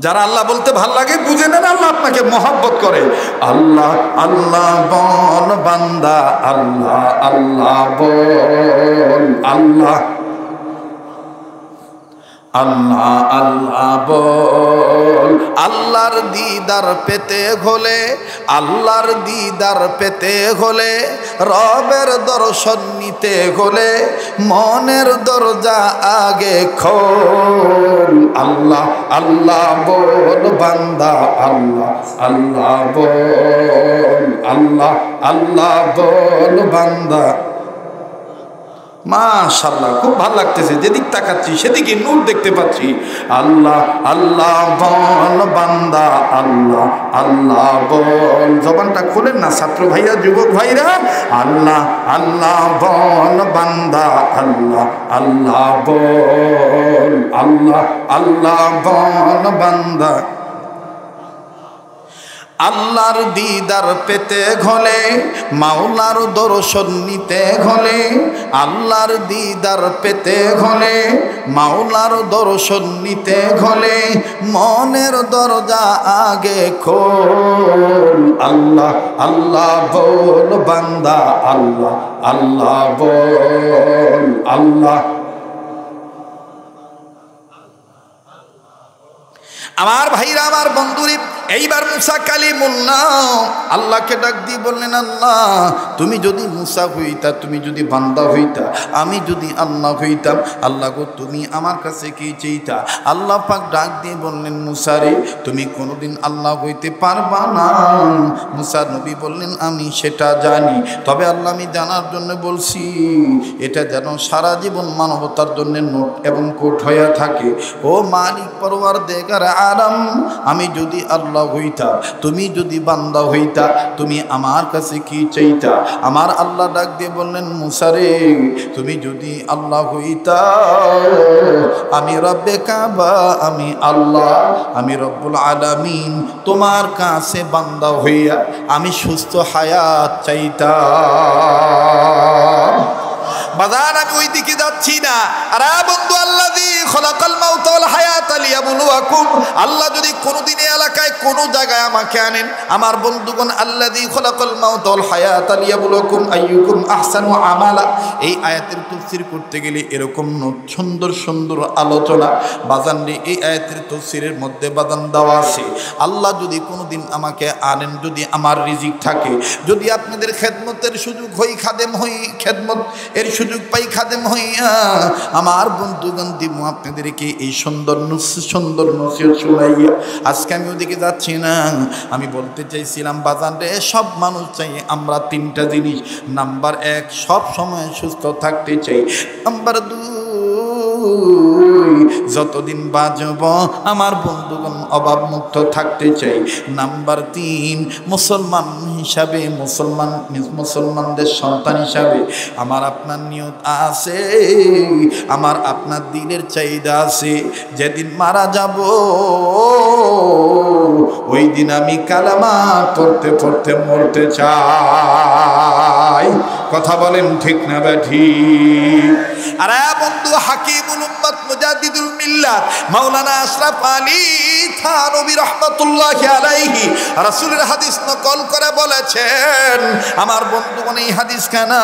যারা আল্লাহ বলতে ভাল লাগে বুঝে নেন আল্লাহ আপনাকে মহব্বত করে। আল্লাহ আল্লাহ বল বান্দা, আল্লাহ আল্লাহ বল, আল্লাহ আল্লাহ আল্লাহ বল। আল্লাহর দিদার পেতে হলে, আল্লাহর দিদার পেতে হলে, রবের দর্শন নিতে হলে মনের দরজা আগে খোল। আল্লাহ আল্লাহ বল বান্দা, আল্লাহ আল্লাহ বল, আল্লাহ আল্লাহ বল বান্দা। মাশাআল্লাহ, খুব ভালো লাগতেছে। যেদিক তাকাচ্ছি সেদিকে নূর দেখতে পাচ্ছি। আল্লাহ আল্লাহ বল বান্দা, আল্লাহ আল্লাহ বল। জবানটা খোলেন না ছাত্র ভাইরা, যুবক ভাইরা। আল্লাহ আল্লাহ বল বান্দা, আল্লাহ আল্লাহ বল, আল্লাহ আল্লাহ বল বান্দা। আল্লাহর দিদার পেতে হলে, মাওলার দর্শন নিতে হলে, আল্লাহর দিদার পেতে হলে, মাওলার দর্শন নিতে হলে মনের দরজা আগে খোল। আল্লাহ আল্লাহ বল বান্দা, আল্লাহ আল্লাহ বল, আল্লাহ। আমার ভাইরা, আমার বন্ধুরে, এইবার মুসা কালিমুল্লাহ আল্লাহকে ডাক দিয়ে বললেন, আল্লাহ তুমি যদি মুসা হইতা, তুমি যদি বান্দা হইতা, আমি যদি আল্লাহ হইতাম, আল্লাহ গো তুমি আমার কাছে কি চাইতা? আল্লাহ পাক ডাক দিয়ে বললেন, মুসা রে তুমি কোনোদিন আল্লাহ হইতে পারবা না। মুসা নবী বললেন, আমি সেটা জানি, তবে আল্লাহ আমি জানার জন্য বলছি, এটা যেন সারা জীবন মানবতার জন্য নোট এবং কোট হয়ে থাকে। ও মালিক পরওয়ারদিগার আলম, আমি যদি আল্লাহ হইতা, তুমি যদি বান্দা হইতা, তুমি আমার কাছে কি চাইতা? আমার আল্লাহ ডাক দিয়ে বললেন, মুসা রে তুমি যদি আল্লাহ হইতা, আমি রব্বে কাবা, আমি আল্লাহ, আমি রব্বুল আলামিন, তোমার কাছে বান্দা হইয়া আমি সুস্থ হায়াত চাইতাম। বাজার আমি ওই দিকে যাচ্ছি না। আরে বন্ধু, আল্লাযী খলাকাল মাউতা ওয়াল হায়াতা লিয়াবলুয়াকুম, আল্লাহ যদি কোনোদিন এই এলাকায় কোনো জায়গায় আমাকে আনেন, আমার বন্ধুগণ, আল্লাযী খলাকাল মাউতা ওয়াল হায়াতা লিয়াবলুয়াকুম আইয়ুকুম আহসানু আমালা, এই আয়াতের তাফসীর করতে গেলে এরকম সুন্দর সুন্দর আলোচনা বাজান রে, এই আয়াতের তাফসীরের মধ্যে বাজান দেওয়া আছে। আল্লাহ যদি কোনোদিন আমাকে আনেন, যদি আমার রিজিক থাকে, যদি আপনাদের খেদমতের সুযোগ হই, খাদেম হই, খেদমত এর সুযোগ পাই, খাদেম হইয়া আমার বন্ধুগণ দিব আপনাদেরকে এই সুন্দর নসিহত শোনাইয়া। আজকে আমি ওদিকে যাচ্ছি না, আমি বলতে চাইছিলাম বাজান রে, সব মানুষ চাই আমরা তিনটা জিনিস। নাম্বার 1, সব সময় সুস্থ থাকতে চাই। নাম্বার 2, যতদিন বাঁচব আমার বন্ধুগণ অভাবমুক্ত থাকতে চাই। নাম্বার 3, মুসলমান হিসাবে, মুসলমানদের সন্তান হিসাবে আমার আপনার নিয়ত আছে, আমার আপনার দিনের চাহিদা আছে, যেদিন মারা যাব ওই দিন আমি কালেমা পড়তে পড়তে মরতে চাই। কথা বলেন ঠিক না বেঠিক? আরে বন্ধু, হাকিমুল উম্মত মুজাদ্দিদুল মিল্লাত মাওলানা আশরাফ আলী থানভী রাহমাতুল্লাহি আলাইহি রাসূলের হাদিস নকল করে বলেছেন, আমার বন্ধুগণ এই হাদিস খানা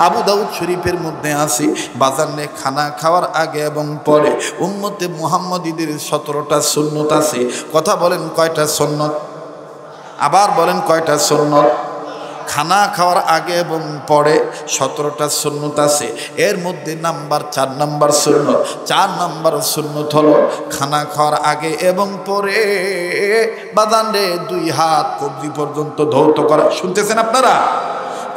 আবু দাউদ শরীফের মধ্যে আছে। বাজারে খানা খাওয়ার আগে এবং পরে উম্মতে মুহাম্মদীদের 17টা সুন্নত আছে। কথা বলেন কয়টা সুন্নত? আবার বলেন কয়টা সুন্নত? খানা খাওয়ার আগে এবং পরে 17টা সুন্নত আছে। এর মধ্যে নাম্বার 4 নাম্বার সুন্নত, 4 নাম্বার সুন্নত হলো খানা খাওয়ার আগে এবং পরে বাদানে 2 হাত কবজি পর্যন্ত ধৌত করা। শুনতেছেন আপনারা?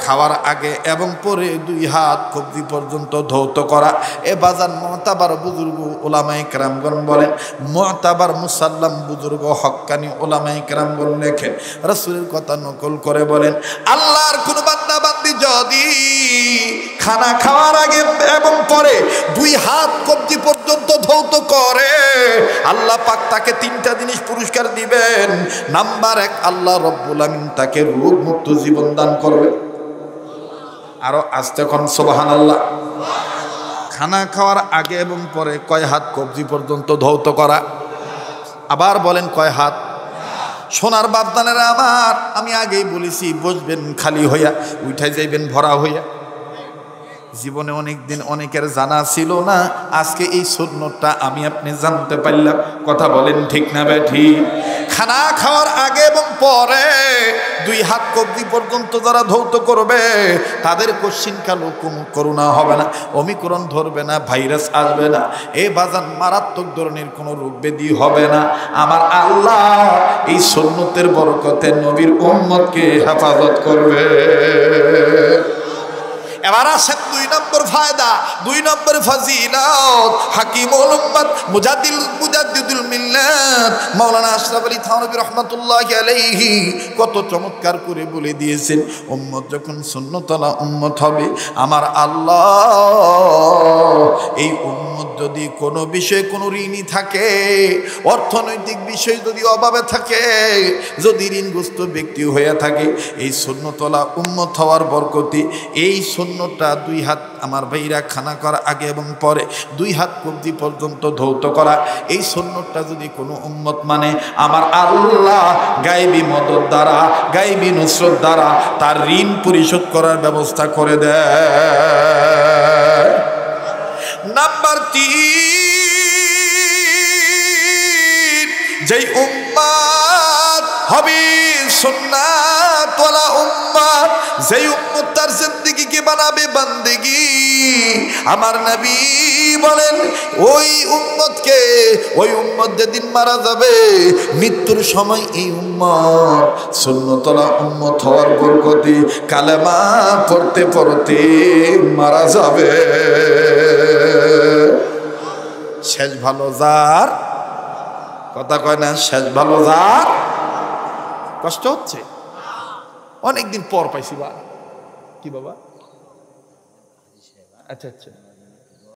খাওয়ার আগে এবং পরে 2 হাত কবজি পর্যন্ত ধৌত করা। এ বাজান মুতাবার বুজুর্গ ওলামায়ে কেরামগণ বলেন, মুতাবার মুসাল্লাম বুজুর্গ হক্কানি ওলামায়ে কেরামগণ লেখেন, রাসূলের কথা নকল করে বলেন, আল্লাহর কোন বান্দা বান্দি যদি খানা খাওয়ার আগে এবং পরে 2 হাত কবজি পর্যন্ত ধৌত করে, আল্লাহ পাক তাকে 3টা জিনিস পুরস্কার দিবেন। নাম্বার 1, আল্লাহ রব্বুল আমিন তাকে রোগ মুক্ত জীবন দান করবে। আরো আস্তে কোন সুবহানাল্লাহ। খানা খাওয়ার আগে এবং পরে কয় হাত কবজি পর্যন্ত ধৌত করা? আবার বলেন কয় হাত? সোনার বাপদানেরা আমার, আমি আগেই বলেছি, বসবেন খালি হইয়া, উঠাই যাইবেন ভরা হইয়া। জীবনে অনেকদিন অনেকের জানা ছিল না, আজকে এই সুন্নতটা আমি আপনি জানতে পারলাম। কথা বলেন ঠিক না বেঠিক? খানা খাওয়ার আগে এবং পরে 2 হাত কবজি পর্যন্ত যারা ধৌত করবে তাদের কোশ্চিন কালো কোনো করোনা হবে না, ওমিক্রন ধরবে না, ভাইরাস আসবে না, এ বাজান মারাত্মক ধরনের কোনো রোগ ব্যাধি হবে না। আমার আল্লাহ এই সুন্নতের বরকতে নবীর উম্মতকে হেফাজত করবে। এবার আসেন 2 নম্বর ফায়দা, 2 নম্বর ফজিলত। হাকিমুল উম্মত মুজাদ্দিদুল মিল্লাত মাওলানা আশরাফ আলী থানভী রাহমাতুল্লাহি আলাইহি কত চমৎকার করে বলে দিয়েছেন, উম্মত যখন সুন্নতওয়ালা উম্মত হবে, আমার আল্লাহ এই উম্মত যদি কোনো বিষয়ে কোনো ঋণী থাকে, অর্থনৈতিক বিষয় যদি অভাবে থাকে, যদি ঋণগ্রস্ত ব্যক্তি হয়ে থাকে, এই সুন্নতওয়ালা উম্মত হওয়ার বরকতে এই সুন্নতটা 2 হাত, আমার ভাইরা খানা করার আগে এবং পরে 2 হাত কবজি পর্যন্ত ধৌত করা, এই সুন্নতটা যদি কোনো উম্মত মানে, আমার আল্লাহ গায়বী মদদ দ্বারা, গায়বী নুসরত দ্বারা তার ঋণ পরিশোধ করার ব্যবস্থা করে দেয়। নাম্বার 3, যেই উম্মত হবে সুন্নাত ওয়ালা উম্মাত, যেই উম্মত তার জিন্দেগিকে বানাবে বান্দেগি। আমার নবী বলেন ওই উম্মতকে, ওই উম্মত যেদিন মারা যাবে মৃত্যুর সময় এই উম্মত সুন্নাত ওয়ালা উম্মত হওয়ার বরকতে কালেমা পড়তে পড়তে মারা যাবে। শেষ ভালো যার, কথা কয় না, শেষ ভালো যার। কষ্ট হচ্ছে, অনেকদিন পর পাইছি বা কি বাবা? আচ্ছা আচ্ছা।